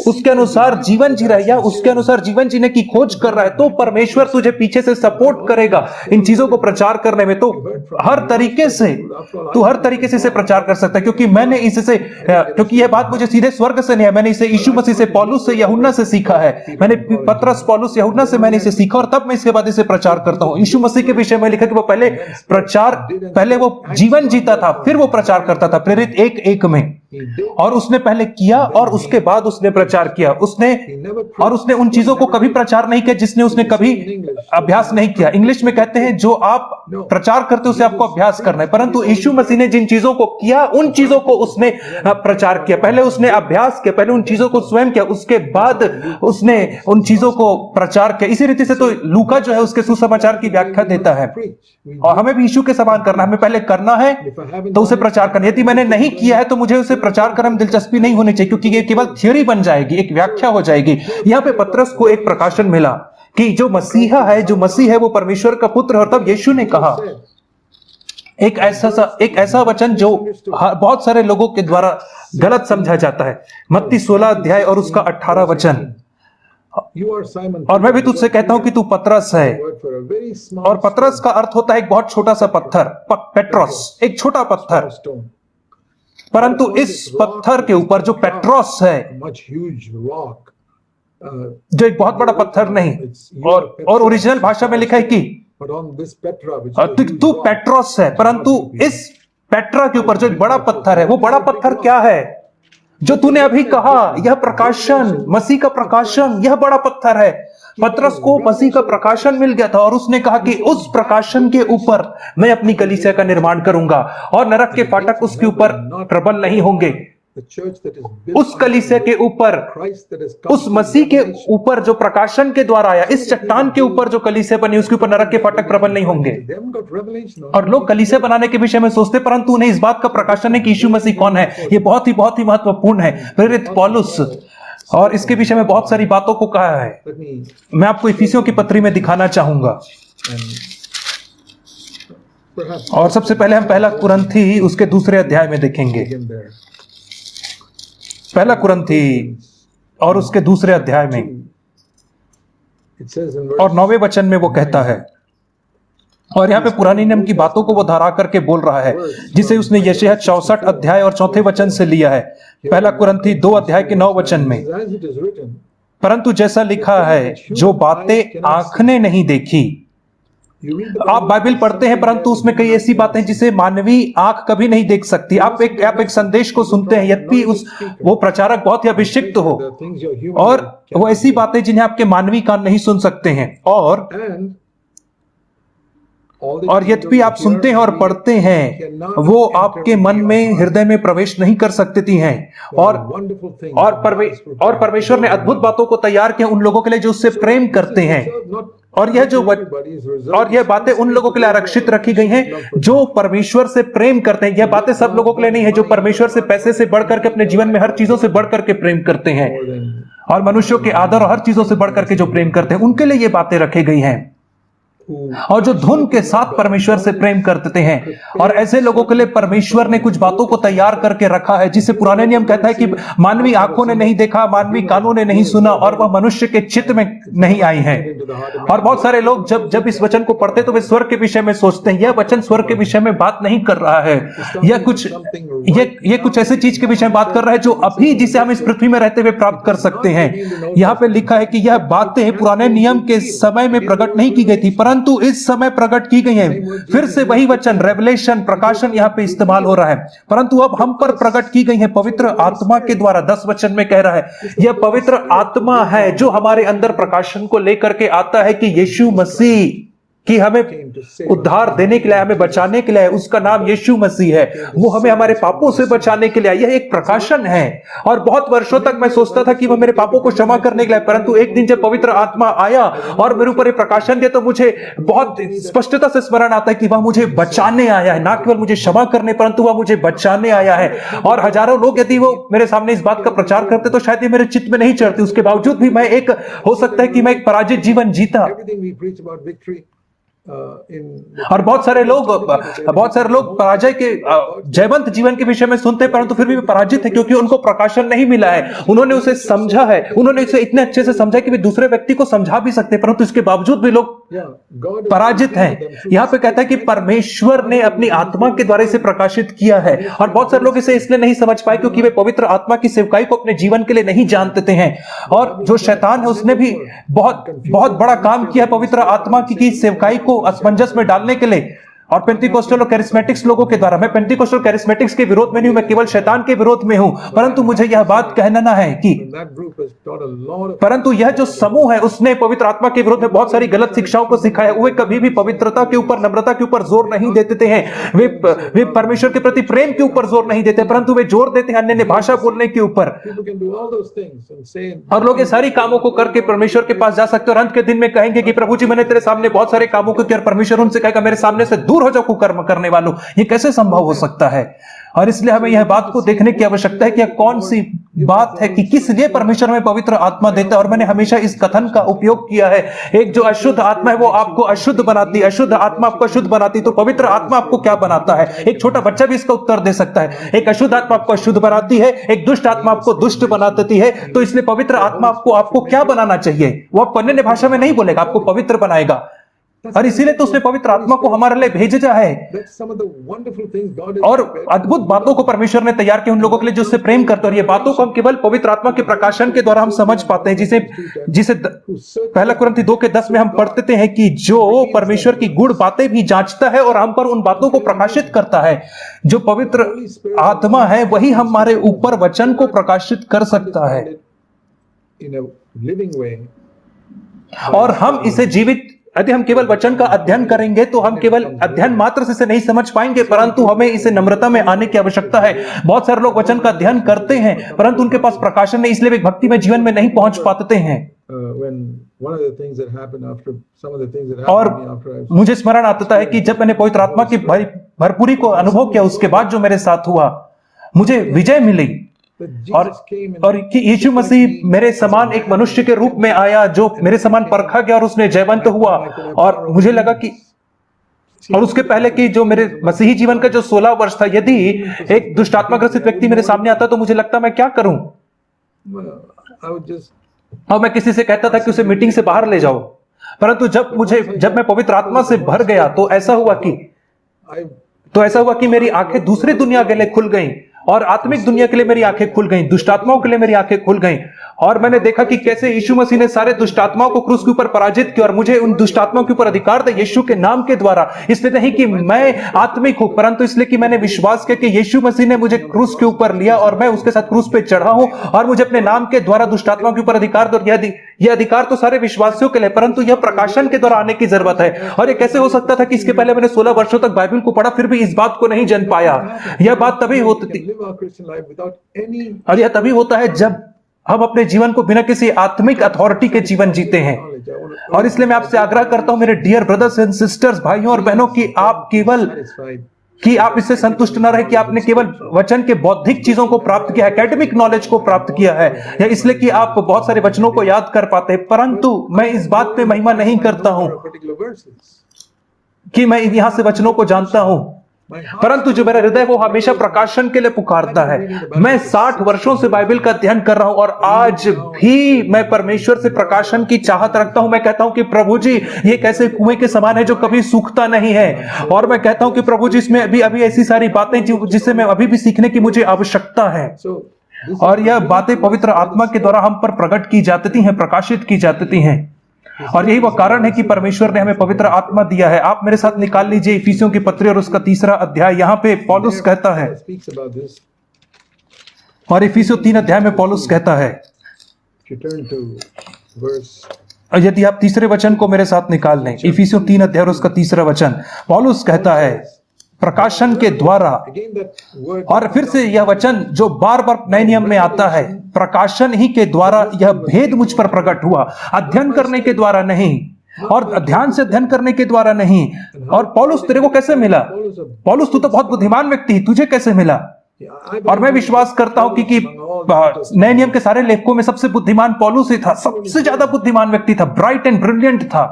उसके अनुसार जीवन जी रहा है या उसके अनुसार जीवन जीने की खोज कर रहा है, तो परमेश्वर तुझे पीछे से सपोर्ट करेगा इन चीजों को प्रचार करने में। तो हर तरीके से इसे प्रचार कर सकता है, क्योंकि मैंने क्योंकि यह बात मुझे सीधे स्वर्ग से नहीं है, मैंने इसे यीशु मसीह से, पौलुस से, यूहन्ना से सीखा है। मैंने पतरस, पौलुस, यूहन्ना से मैंने इसे सीखा, और तब मैं इसके बाद इसे प्रचार करता हूं। यीशु मसीह के विषय में लिखा कि वो पहले वो जीवन जीता था, फिर वो प्रचार करता था, प्रेरित 1:1 में। और उसने पहले किया और उसके बाद उसने प्रचार किया। उसने उन चीजों को कभी प्रचार नहीं किया जिसने उसने कभी अभ्यास नहीं किया। इंग्लिश में कहते हैं जो आप प्रचार करते हो उसे आपको अभ्यास करना है, परंतु यीशु मसीह ने जिन चीजों को किया उन चीजों को उसने प्रचार किया। पहले उसने अभ्यास किया, पहले उन चीजों को स्वयं किया, उसके बाद उसने उन चीजों को प्रचार किया। इसी रीति से तो लूका जो है उसके सुसमाचार की व्याख्या देता है, और हमें भी यीशु के समान करना, हमें पहले करना है तो उसे प्रचार करना। यदि मैंने नहीं किया है तो मुझे उसे प्रचार करने में दिलचस्पी नहीं होनी चाहिए, क्योंकि ये केवल थियोरी बन जाएगी, एक व्याख्या हो जाएगी। यहां पे पतरस को एक प्रकाशन मिला कि जो मसीहा है, जो मसीह है वो परमेश्वर का पुत्र है। और तब यीशु ने कहा एक ऐसा वचन जो बहुत सारे लोगों के द्वारा गलत समझा जाता है। मत्ती 16 अध्याय और उसका 18 वचन, और मैं भी तुझसे कहता हूं कि तू पतरस है। और पतरस का अर्थ होता है एक बहुत छोटा सा पत्थर, पेट्रोस, एक छोटा पत्थर। परंतु इस पत्थर के ऊपर जो पेट्रोस है, जो एक बहुत बड़ा पत्थर नहीं, और ओरिजिनल भाषा में लिखा है कि तू पेट्रोस है, परंतु इस पेट्रा के ऊपर जो एक बड़ा पत्थर है, वो बड़ा पत्थर क्या है जो तूने अभी कहा? यह प्रकाशन, मसीह का प्रकाशन, यह बड़ा पत्थर है। पतरस को मसीह का प्रकाशन मिल गया था, और उसने कहा कि उस प्रकाशन के ऊपर मैं अपनी कलीसिया का निर्माण करूंगा, और नरक के फाटक उसके ऊपर प्रबल नहीं होंगे। उस कलीसिया के ऊपर, उस मसीह के ऊपर जो प्रकाशन के द्वारा आया, इस चट्टान के ऊपर जो कलीसिया बनी, उसके ऊपर नरक के फाटक प्रबल नहीं होंगे। और लोग कलीसिया बनाने के विषय में सोचते, परंतु उन्हें इस बात का प्रकाशन है कि यीशु मसीह कौन है। ये बहुत ही महत्वपूर्ण है। प्रेरित पौलुस और इसके विषय में बहुत सारी बातों को कहा है। मैं आपको इफिसियों की पत्री में दिखाना चाहूंगा। और सबसे पहले हम पहला कुरिन्थी उसके 2 अध्याय में देखेंगे। पहला कुरिन्थी और उसके 2 अध्याय में और 9वें वचन में वो कहता है, और यहाँ पे पुरानी नियम की बातों को वो धारा करके बोल रहा है, जिसे उसने यशायाह 64 अध्याय और 4 वचन से लिया है। पहला कुरिन्थी 2 अध्याय के 9 वचन में, परंतु जैसा लिखा है, जो बातें आंख ने नहीं देखी। आप बाइबल पढ़ते हैं, परंतु उसमें कई ऐसी बातें जिसे मानवीय आंख कभी नहीं देख सकती। आप एक संदेश को सुनते हैं, यद्यपि वो प्रचारक बहुत ही अभिषिक्त हो, और वो ऐसी बातें जिन्हें आपके मानवीय कान नहीं सुन सकते हैं, और यद्यपि आप सुनते हैं और पढ़ते हैं, वो आपके मन में, हृदय में प्रवेश नहीं कर सकती हैं। और परमेश्वर ने अद्भुत बातों को तैयार किया उन लोगों के लिए जो उससे प्रेम करते हैं। और यह बातें उन लोगों के लिए आरक्षित रखी गई हैं जो परमेश्वर से प्रेम करते हैं। यह बातें सब लोगों के लिए नहीं है जो परमेश्वर से पैसे से बढ़ करके अपने जीवन में हर चीजों से बढ़ करके प्रेम करते हैं और मनुष्यों के आदर और हर चीजों से बढ़ करके जो प्रेम करते हैं उनके लिए ये बातें रखी गई हैं। और जो धुन के साथ परमेश्वर से प्रेम करते हैं और ऐसे लोगों के लिए परमेश्वर ने कुछ बातों को तैयार करके रखा है जिसे पुराने नियम कहता है कि मानवी आंखों ने नहीं देखा, मानवी कानों ने नहीं सुना और वह मनुष्य के चित्त में नहीं आई है। और बहुत सारे लोग जब इस वचन को पढ़ते तो वे स्वर्ग के विषय में सोचते हैं। यह वचन स्वर्ग के विषय में बात नहीं कर रहा है। यह कुछ ऐसी चीज के विषय में बात कर रहा है जो अभी जिसे हम इस पृथ्वी में रहते हुए प्राप्त कर सकते हैं। यहां पे लिखा है कि यह बातें पुराने नियम के समय में प्रकट नहीं की गई थी परंतु इस समय प्रकट की गई है। फिर से वही वचन रेवलेशन प्रकाशन यहां पे इस्तेमाल हो रहा है परंतु अब हम पर प्रकट की गई है पवित्र आत्मा के द्वारा। 10 वचन में कह रहा है यह पवित्र आत्मा है जो हमारे अंदर प्रकाशन को लेकर के आता है कि यीशु मसीह कि हमें उद्धार देने के लिए, हमें बचाने के लिए, उसका नाम यीशु मसीह है। वो हमें हमारे पापों से बचाने के लिए, यह एक प्रकाशन है। और बहुत वर्षों तक मैं सोचता था कि वह मेरे पापों को क्षमा करने के लिए, परंतु एक दिन जब पवित्र आत्मा आया और मेरे ऊपर प्रकाशन दिया तो मुझे बहुत स्पष्टता से स्मरण आता है कि वह मुझे बचाने आया है, ना केवल मुझे क्षमा करने परंतु वह मुझे बचाने आया है। और हजारों लोग यदि वो मेरे सामने इस बात का प्रचार करते तो शायद ये मेरे चित्त में नहीं चढ़ती। उसके बावजूद भी मैं हो सकता है कि मैं एक पराजित जीवन जीता। और बहुत सारे लोग पराजय के जयवंत जीवन के विषय में सुनते हैं परंतु फिर भी पराजित है क्योंकि उनको प्रकाशन नहीं मिला है। उन्होंने उसे समझा है, उन्होंने उसे इतने अच्छे से समझा कि वे दूसरे व्यक्ति को समझा भी सकते हैं परंतु इसके बावजूद भी लोग पराजित हैं। यहां पे कहता है कि परमेश्वर ने अपनी आत्मा के द्वारा इसे प्रकाशित किया है और बहुत सारे लोग इसे इसलिए नहीं समझ पाए क्योंकि वे पवित्र आत्मा की सेवकाई को अपने जीवन के लिए नहीं जानते हैं। और जो शैतान है उसने भी बहुत बड़ा काम किया पवित्र आत्मा की सेवकाई को असमंजस में डालने के लिए। और पेंटिकोस्टल और कैरिस्मेटिक्स लोगों के द्वारा, मैं पेंटिकोस्टल कैरिस्मेटिक्स के विरोध में नहीं हूं, मैं केवल शैतान के विरोध में हूं, परंतु मुझे यह बात कहना है कि परंतु यह जो समूह है उसने पवित्र आत्मा के विरोध में बहुत सारी गलत शिक्षाओं को सिखाया। वे कभी भी पवित्रता के ऊपर, नम्रता के ऊपर जोर नहीं देते हैं। वे परमेश्वर के प्रति प्रेम के ऊपर जोर नहीं देते परंतु वे जोर देते हैं अन्य भाषा बोलने के ऊपर। और लोग ये सारी कामों को करके परमेश्वर के पास जा सकते और अंत के दिन में कहेंगे कि प्रभु जी मैंने तेरे सामने बहुत सारे कामों को किया। परमेश्वर उनसे कहेगा मेरे सामने से दूर हो जाओ कुकर्म करने वालों। ये कैसे संभव हो सकता है? और इसलिए हमें यह बात को देखने की आवश्यकता है कि यह कौन सी बात है कि किस लिए परमेश्वर हमें पवित्र आत्मा देता है। और मैंने हमेशा इस कथन का उपयोग किया है, एक जो अशुद्ध आत्मा है वो आपको अशुद्ध बनाती है, अशुद्ध आत्मा आपको अशुद्ध बनाती है, तो पवित्र आत्मा आपको क्या बनाता है? एक छोटा बच्चा भी इसका उत्तर दे सकता है। एक अशुद्ध आत्मा आपको अशुद्ध बनाती है, एक दुष्ट आत्मा आपको दुष्ट बना देती है। तो इसलिए पवित्र आत्मा आपको क्या बनाना चाहिए? वो आपको अन्य भाषा में नहीं बोलेगा, आपको पवित्र बनाएगा। और इसीलिए तो उसने पवित्र आत्मा को हमारे लिए भेजा है। और अद्भुत बातों को परमेश्वर ने तैयार किया उन लोगों के लिए जो उससे प्रेम करते हैं। और ये बातों को हम केवल पवित्र आत्मा के प्रकाशन के द्वारा हम समझ पाते हैं, जिसे पहला कुरिन्थी 2:10 में हम पढ़ते हैं कि जो परमेश्वर की गुड़ बातें भी जांचता है और हम पर उन बातों को प्रकाशित करता है। जो पवित्र आत्मा है वही हमारे ऊपर वचन को प्रकाशित कर सकता है। और हम इसे जीवित, यदि हम केवल वचन का अध्ययन करेंगे तो हम केवल अध्ययन मात्र से इसे नहीं समझ पाएंगे, परंतु हमें इसे नम्रता में आने की आवश्यकता है। बहुत सारे लोग वचन का अध्ययन करते हैं परंतु उनके पास प्रकाशन नहीं, इसलिए वे भक्ति में जीवन में नहीं पहुंच पाते हैं। और मुझे स्मरण आता है कि जब मैंने पवित्र आत्मा की भरपूरी को अनुभव किया उसके बाद जो मेरे साथ हुआ, मुझे विजय मिली। और कि यीशु मसीह मेरे समान एक मनुष्य के रूप में आया जो मेरे समान परखा गया और उसने जयवंत हुआ। और मुझे लगा कि और उसके पहले कि जो मेरे मसीही जीवन का जो 16 वर्ष था, यदि एक दुष्ट आत्मा ग्रसित व्यक्ति मेरे सामने आता तो मुझे लगता मैं क्या करूं। और मैं किसी से कहता था कि उसे मीटिंग से बाहर ले जाओ। परंतु जब मैं पवित्र आत्मा से भर गया तो ऐसा हुआ कि मेरी आंखें दूसरी दुनिया के लिए खुल गईं और आत्मिक दुनिया के लिए मेरी आंखें खुल गईं, दुष्ट आत्माओं के लिए मेरी आंखें खुल गईं। और मैंने देखा कि कैसे यीशु मसीह ने सारे दुष्ट आत्माओं को क्रूस के ऊपर पराजित किया और मुझे उन दुष्ट आत्माओं के ऊपर अधिकार दिया यीशु के नाम के द्वारा। इसलिए नहीं कि मैं आत्मिक हूं परंतु इसलिए कि मैंने विश्वास किया कि यीशु मसीह ने मुझे क्रूस के ऊपर लिया और मैं उसके साथ क्रूस पे चढ़ा हूं और मुझे अपने नाम के द्वारा दुष्ट आत्माओं के ऊपर अधिकार दिया। यह अधिकार तो सारे विश्वासियों के लिए, परंतु यह प्रकाशन के द्वारा आने की जरूरत है। और यह कैसे हो सकता था कि इसके पहले मैंने 16 वर्षों तक बाइबल को पढ़ा फिर भी इस बात को नहीं जान पाया। यह बात तभी होती थी और यह तभी होता है जब हम अपने जीवन को बिना किसी आत्मिक अथॉरिटी के जीवन जीते हैं। और इसलिए मैं आपसे आग्रह करता हूं मेरे डियर ब्रदर्स एंड सिस्टर्स, भाइयों और बहनों, कि आप इससे संतुष्ट न रहे कि आपने केवल वचन के बौद्धिक चीजों को प्राप्त किया है, एकेडमिक नॉलेज को प्राप्त किया है, या इसलिए कि आप बहुत सारे वचनों को याद कर पाते हैं। परंतु मैं इस बात पे महिमा नहीं करता हूं कि मैं यहां से वचनों को जानता हूं, परंतु जो मेरा हृदय वो हमेशा प्रकाशन के लिए पुकारता है। मैं 60 वर्षों से बाइबल का अध्ययन कर रहा हूं और आज भी मैं परमेश्वर से प्रकाशन की चाहत रखता हूं। मैं कहता हूं कि प्रभु जी, ये कैसे कुएं के समान है जो कभी सूखता नहीं है, और मैं कहता हूं कि प्रभु जी, इसमें अभी ऐसी सारी बातें जिससे मैं अभी भी सीखने की मुझे आवश्यकता है, और यह बातें पवित्र आत्मा के द्वारा हम पर प्रकट की जाती हैं, प्रकाशित की जाती हैं। और यही वह कारण है कि परमेश्वर ने हमें पवित्र आत्मा दिया है। आप मेरे साथ निकाल लीजिए इफिसियों की पत्री और उसका 3 अध्याय। यहां पे पौलुस कहता है, और इफिसियों 3 अध्याय में पौलुस कहता है, यदि आप 3 वचन को मेरे साथ निकाल लें, इफिसियों 3 अध्याय और उसका 3 वचन, पौलुस कहता है प्रकाशन के द्वारा, और फिर से यह वचन जो बार बार नए नियम में आता है, प्रकाशन ही के द्वारा यह भेद मुझ पर प्रकट हुआ, अध्ययन करने के द्वारा नहीं, और ध्यान से अध्ययन करने के द्वारा नहीं। और पौलुस, तेरे को कैसे मिला? पौलुस, तू तो बहुत बुद्धिमान व्यक्ति, तुझे कैसे मिला? और मैं विश्वास करता हूं कि नए नियम के सारे लेखकों में सबसे बुद्धिमान पौलुस ही था, सबसे ज्यादा बुद्धिमान व्यक्ति था, ब्राइट एंड ब्रिलियंट था।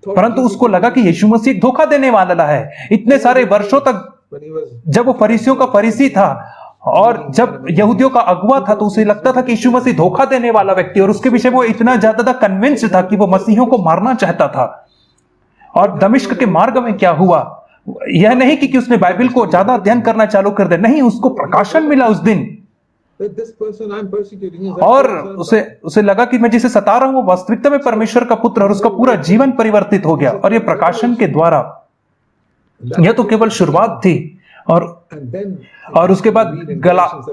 परंतु उसको लगा कि यीशु मसीह एक धोखा देने वाला है। इतने सारे वर्षों तक जब वो फरीसियों का फरीसी था और जब यहूदियों का अगुवा था, तो उसे लगता था कि यीशु मसीह धोखा देने वाला व्यक्ति, और उसके विषय में वो इतना ज्यादा कन्विंस्ड था कि वो मसीहियों को मारना चाहता था। और दमिश्क के मार्ग में क्या हुआ? यह नहीं कि उसने बाइबल को ज्यादा अध्ययन करना चालू कर दिया, नहीं, उसको प्रकाशन मिला उस दिन, और उसे लगा कि मैं जिसे सता रहा हूं वो वास्तविकता में परमेश्वर का पुत्र, और उसका पूरा जीवन परिवर्तित हो गया। और ये प्रकाशन के द्वारा, यह तो केवल शुरुआत थी। और उसके बाद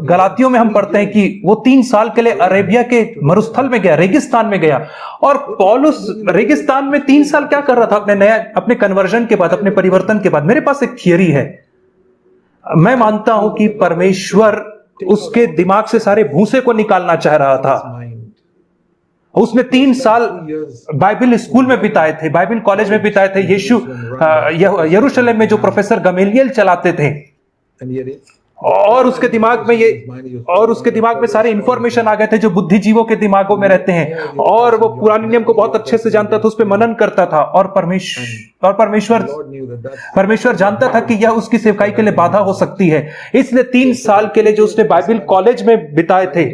गलातियों में हम पढ़ते हैं कि वो 3 साल के लिए अरेबिया के मरुस्थल में गया, रेगिस्तान में गया। और पौलुस रेगिस्तान में 3 साल क्या कर रहा था अपने कन्वर्जन के बाद, अपने परिवर्तन के बाद? मेरे पास एक थियरी है। मैं मानता हूं कि परमेश्वर उसके दिमाग से सारे भूसे को निकालना चाह रहा था। उसने 3 साल बाइबल स्कूल में बिताए थे, बाइबल कॉलेज में बिताए थे, यरूशलेम में जो प्रोफेसर गमेलियल चलाते थे, और उसके दिमाग में सारे इंफॉर्मेशन आ गए थे जो बुद्धिजीवों के दिमागों में रहते हैं, और वो पुराने नियम को बहुत अच्छे से जानता था, उस पर मनन करता था। और परमेश्वर जानता था कि यह उसकी सेवकाई के लिए बाधा हो सकती है, इसलिए 3 साल के लिए जो उसने बाइबल कॉलेज में बिताए थे,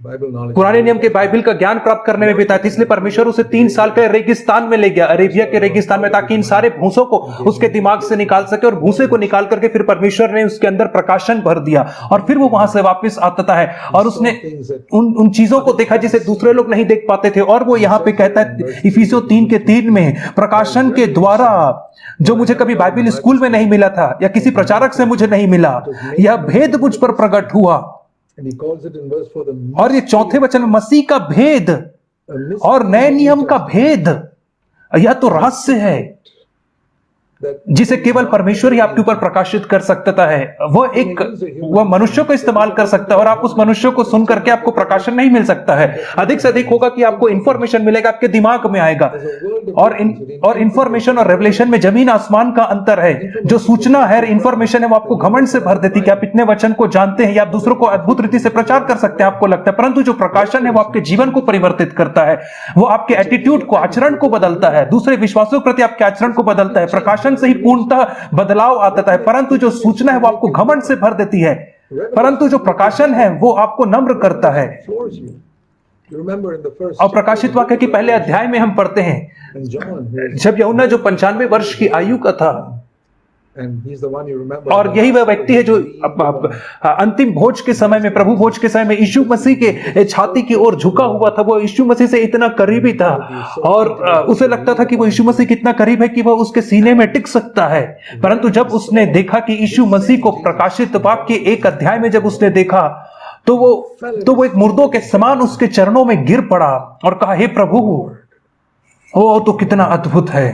पुराने नियम के बाइबल का ज्ञान प्राप्त करने में बिताया था, इसलिए परमेश्वर उसे 3 साल के रेगिस्तान में ले गया, अरेबिया के रेगिस्तान में, ताकि इन सारे भूसों को उसके दिमाग से निकाल सके। और भूसे को निकाल करके फिर परमेश्वर ने उसके अंदर प्रकाशन भर दिया, और फिर वो वहां से वापस आता है, और उसने उन चीजों को देखा जिसे दूसरे लोग नहीं देख पाते थे। और वो यहाँ पे कहता है इफिसियों 3:3 में, प्रकाशन के द्वारा जो मुझे कभी बाइबल स्कूल में नहीं मिला था, या किसी प्रचारक से मुझे नहीं मिला, यह भेद मुझ पर प्रकट हुआ। और ये 4थे वचन में मसीह का भेद और नए नियम का भेद, यह तो रहस्य है जिसे केवल परमेश्वर ही आपके ऊपर प्रकाशित कर सकता है। वह मनुष्य को इस्तेमाल कर सकता है, और आप उस मनुष्य को सुन करके आपको प्रकाशन नहीं मिल सकता है। अधिक से अधिक होगा कि आपको इंफॉर्मेशन मिलेगा, आपके दिमाग में आएगा। और इंफॉर्मेशन और रेवलेशन में जमीन आसमान का अंतर है। जो सूचना है, इंफॉर्मेशन है, वो आपको घमंड से भर देती कि आप इतने वचन को जानते हैं, या आप दूसरों को अद्भुत रीति से प्रचार कर सकते हैं, आपको लगता है। परंतु जो प्रकाशन है वो आपके जीवन को परिवर्तित करता है, वो आपके एटीट्यूड को, आचरण को बदलता है, दूसरे विश्वासों के प्रति आपके आचरण को बदलता है। प्रकाशन से ही पूर्णतः बदलाव आता है। परंतु जो सूचना है वो आपको घमंड से भर देती है, परंतु जो प्रकाशन है वो आपको नम्र करता है। और प्रकाशित वाक्य के पहले अध्याय में हम पढ़ते हैं, जब यूहन्ना जो 95 वर्ष की आयु का था, और यही वह व्यक्ति है जो अंतिम भोज के समय में, प्रभु भोज के समय में यीशु मसीह के छाती की ओर झुका हुआ था। वो यीशु मसीह से इतना करीबी था, और उसे लगता था कि वो यीशु मसीह कितना करीब है कि वह उसके सीने में टिक सकता है। परंतु जब उसने देखा कि यीशु मसीह को प्रकाशित वाक्य के 1 अध्याय में जब उसने देखा, तो वो एक मुर्दों के समान उसके चरणों में गिर पड़ा और कहा, हे प्रभु, वो तो कितना अद्भुत है।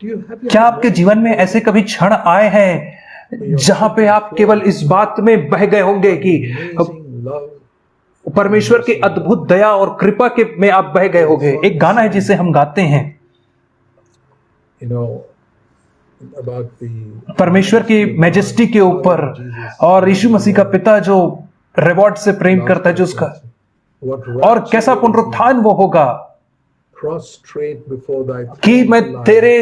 क्या आपके जीवन में ऐसे कभी क्षण आए हैं जहां पे आप केवल इस बात में बह गए होंगे कि love. परमेश्वर की अद्भुत दया और कृपा के में आप बह गए होगे। एक गाना है जिसे हम गाते हैं You know, about the परमेश्वर की मैजेस्टी के ऊपर, और यीशु मसीह का पिता जो रिवॉर्ड से प्रेम करता है, जो उसका, what और कैसा पुनरुत्थान वो होगा prostrate before thy कि मैं तेरे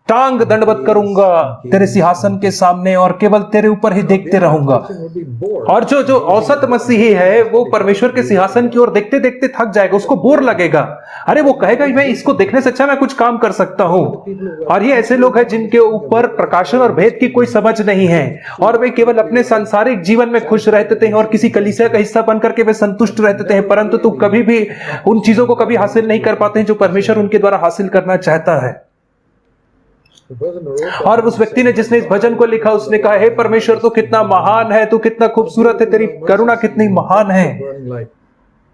टांग दंडवत करूंगा तेरे सिंहासन के सामने और केवल तेरे ऊपर ही देखते रहूंगा। would be bored. और जो औसत मसीही है वो परमेश्वर के सिंहासन की ओर देखते देखते थक जाएगा, उसको बोर लगेगा। अरे वो कहेगा मैं इसको देखने से अच्छा मैं कुछ काम कर सकता हूं। और ये ऐसे लोग हैं जिनके ऊपर प्रकाशन और भेद की कोई समझ नहीं है, और वे केवल अपने सांसारिक जीवन में खुश रहते हैं और किसी कलीसिया का हिस्सा बनकर के वे संतुष्ट रहते हैं, परंतु तो कभी भी उन चीजों को कभी हासिल नहीं कर पाते हैं जो परमेश्वर उनके द्वारा हासिल करना चाहता है। The person who wrote और उस व्यक्ति ने जिसने इस भजन को लिखा उसने कहा, हे परमेश्वर तू कितना महान है, तू कितना खूबसूरत है, तेरी करुणा कितनी महान है। burning light.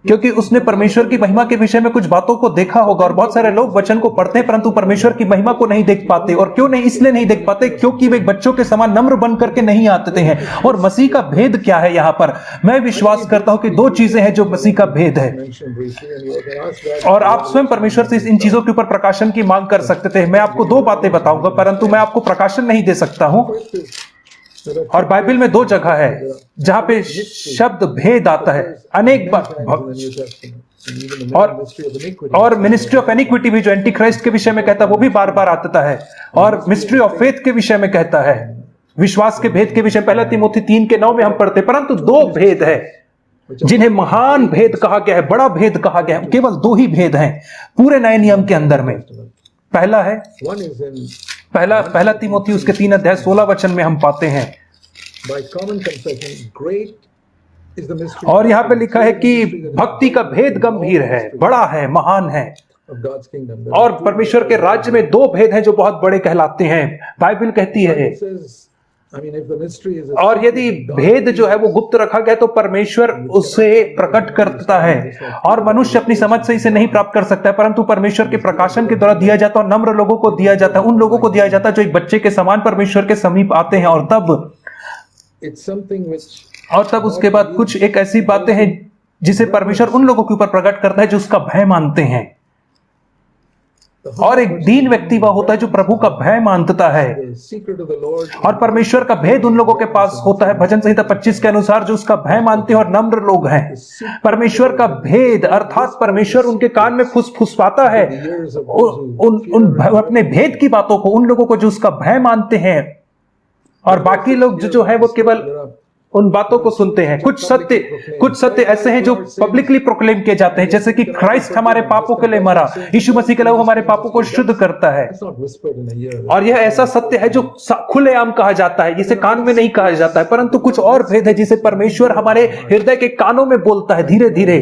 क्योंकि उसने परमेश्वर की महिमा के विषय में कुछ बातों को देखा होगा। और बहुत सारे लोग वचन को पढ़ते हैं परंतु परमेश्वर की महिमा को नहीं देख पाते। और क्यों नहीं? इसलिए नहीं देख पाते क्योंकि वे बच्चों के समान नम्र बन करके नहीं आते हैं। और मसीह का भेद क्या है यहाँ पर? मैं विश्वास करता हूं कि दो चीजें हैं जो मसीह का भेद है, Mentioned briefly, and you can ask that. और आप स्वयं परमेश्वर से इन चीजों के ऊपर प्रकाशन की मांग कर सकते थे। मैं आपको दो बातें बताऊंगा परंतु मैं आपको प्रकाशन नहीं दे सकता हूं। First is, there are और बाइबल में दो जगह है जहां पे शब्द भेद आता है अनेक times in the bar. New Testament, and even the और mystery of iniquity. और मिनिस्ट्री ऑफ एनिक्विटी भी जो एंटी क्राइस्ट के विषय में कहता है वो भी बार बार आता है, और मिस्ट्री ऑफ फेथ के विषय में कहता है, विश्वास के भेद के विषय में 1 तीमुथी 3:9 में हम पढ़ते। परंतु दो भेद है जिन्हें महान भेद कहा गया है, बड़ा भेद कहा गया है। केवल दो ही भेद हैं पूरे नए नियम के अंदर में। पहला है One is in पहला तीमुथी उसके 3:16 में हम पाते हैं, by common confession, great is the mystery और यहाँ पे लिखा है कि भक्ति का भेद गंभीर है, बड़ा है, महान है। of God's kingdom. और परमेश्वर के राज्य में दो भेद हैं जो बहुत बड़े कहलाते हैं। बाइबल कहती है, It says, I mean, if the mystery is a और यदि भेद जो है वो गुप्त रखा गया तो परमेश्वर उसे प्रकट करता है, और मनुष्य अपनी समझ से इसे नहीं प्राप्त कर सकता है, परंतु परमेश्वर के प्रकाशन के द्वारा दिया जाता है, और नम्र लोगों को दिया जाता है, उन लोगों को दिया जाता है जो एक बच्चे के समान परमेश्वर के समीप आते हैं। it's something which और तब उसके बाद कुछ एक ऐसी बातें हैं जिसे परमेश्वर उन लोगों के ऊपर प्रकट करता है जो उसका भय मानते हैं। और एक दीन व्यक्ति वह होता है जो प्रभु का भय मानता है, the secret of the Lord और परमेश्वर का भेद उन लोगों के पास होता है भजन संहिता 25 के अनुसार जो उसका भय मानते हैं और नम्र लोग हैं। परमेश्वर का भेद अर्थात परमेश्र उनके कान में फुसफुसाता है अपने भेद की बातों को उन लोगों को जो उसका भय मानते हैं, और बाकी लोग जो है वो केवल उन बातों को सुनते हैं। कुछ सत्य ऐसे हैं जो पब्लिकली प्रोक्लेम किए जाते हैं, जैसे कि क्राइस्ट हमारे पापों के लिए मरा, यीशु मसीह के लिए हमारे पापों को शुद्ध करता है। it's not whispered in a ear. और यह ऐसा सत्य है जो खुलेआम कहा जाता है, जिसे कान में नहीं कहा जाता है। परंतु कुछ और भेद है जिसे परमेश्वर हमारे हृदय के कानों में बोलता है धीरे धीरे।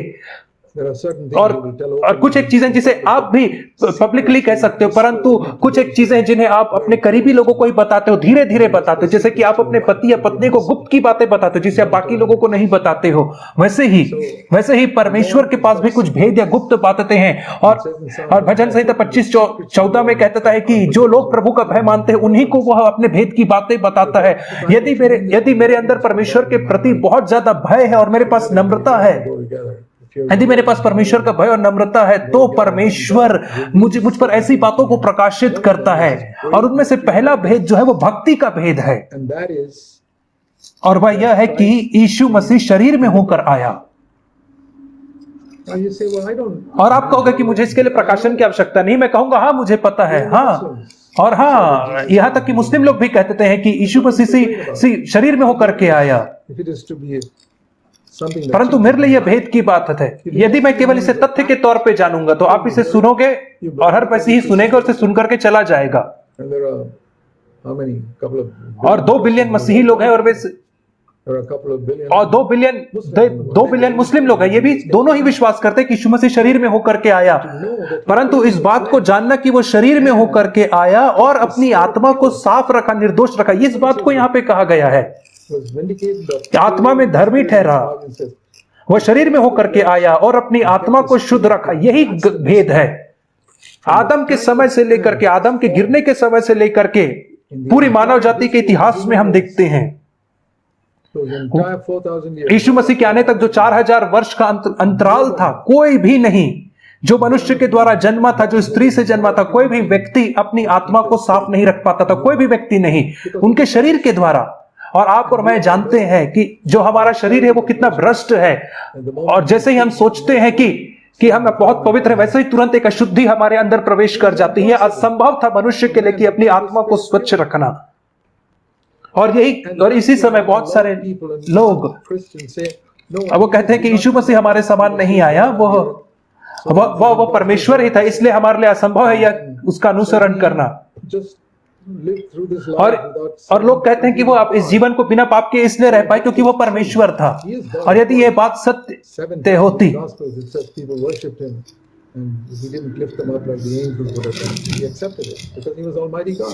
There are certain things और you will tell और कुछ एक चीजें जिसे आप भी पब्लिकली कह सकते हो, परंतु कुछ एक चीजें जिन्हें आप अपने करीबी लोगों को ही बताते हो, धीरे धीरे बताते हो। जैसे कि आप अपने पति या पत्नी को गुप्त की बातें बताते हो जिसे आप बाकी लोगों को नहीं बताते हो, वैसे ही परमेश्वर के पास भी कुछ भेद या गुप्त बातें हैं। और भजन संहिता 25:14 में कहता है कि जो लोग प्रभु का भय मानते हैं उन्हीं को वह अपने भेद की बातें बताता है। यदि मेरे अंदर परमेश्वर के प्रति बहुत ज्यादा भय है और मेरे पास नम्रता है, go together. यदि मेरे पास परमेश्वर का भय और नम्रता है तो परमेश्वर मुझ पर ऐसी बातों को प्रकाशित करता है। और उनमें से पहला भेद जो है वो भक्ति का भेद है, And that is, और वह यह है कि यीशु मसीह शरीर में होकर आया। now you say, well, I don't. और आप कहोगे कि मुझे इसके लिए प्रकाशन की आवश्यकता नहीं। मैं कहूंगा हाँ मुझे पता है, हाँ। और हाँ, यहां तक कि मुस्लिम लोग भी कहते हैं कि यीशु मसीह शरीर में होकर के आया। If it is to be something that परंतु मेरे लिए यह भेद की बात है। यदि मैं केवल इसे तथ्य के तौर पे जानूंगा तो आप इसे सुनोगे और हर पैसे ही सुनेगा और इसे सुनकर के चला जाएगा। and there are how many? Couple of और 2 बिलियन मसीही लोग हैं, और वे there are a couple of billion. और 2 बिलियन मुस्लिम लोग हैं। ये भी दोनों ही विश्वास करते हैं कि यीशु मसीह शरीर में होकर के आया। परंतु इस बात को जानना कि वो शरीर में होकर के आया और अपनी आत्मा को साफ रखा, निर्दोष रखा, इस बात को यहाँ पे कहा गया है। was vindicated the आत्मा में धर्मी ठहरा, वह शरीर में होकर के आया और अपनी आत्मा को शुद्ध रखा। यही भेद है। आदम के समय से लेकर के, आदम के गिरने के समय से लेकर के पूरी मानव जाति के इतिहास में हम देखते हैं So the entire 4,000 years. यीशु मसीह के आने तक जो 4000 वर्ष का अंतराल था, कोई भी नहीं जो मनुष्य के द्वारा जन्मा था, जो स्त्री से जन्मा था, कोई भी व्यक्ति अपनी आत्मा को साफ नहीं रख पाता था, कोई भी व्यक्ति नहीं, उनके शरीर के द्वारा। और आप और मैं जानते हैं कि जो हमारा शरीर है वो कितना भ्रष्ट है, और जैसे ही हम सोचते हैं कि हम बहुत पवित्र है, वैसे ही तुरंत एक अशुद्धि हमारे अंदर प्रवेश कर जाती है। असंभव था मनुष्य के लिए कि अपनी आत्मा को स्वच्छ रखना। और इसी समय बहुत सारे लोग अब वो कहते हैं कि यीशु मसीह हमारे समान नहीं आया, वो परमेश्वर ही था, इसलिए हमारे लिए असंभव है यह उसका अनुसरण करना। और लोग कहते हैं कि वो आप इस जीवन को बिना पाप के इसलिए रह पाए क्योंकि वो परमेश्वर था। और यदि ये बात सत्य होती,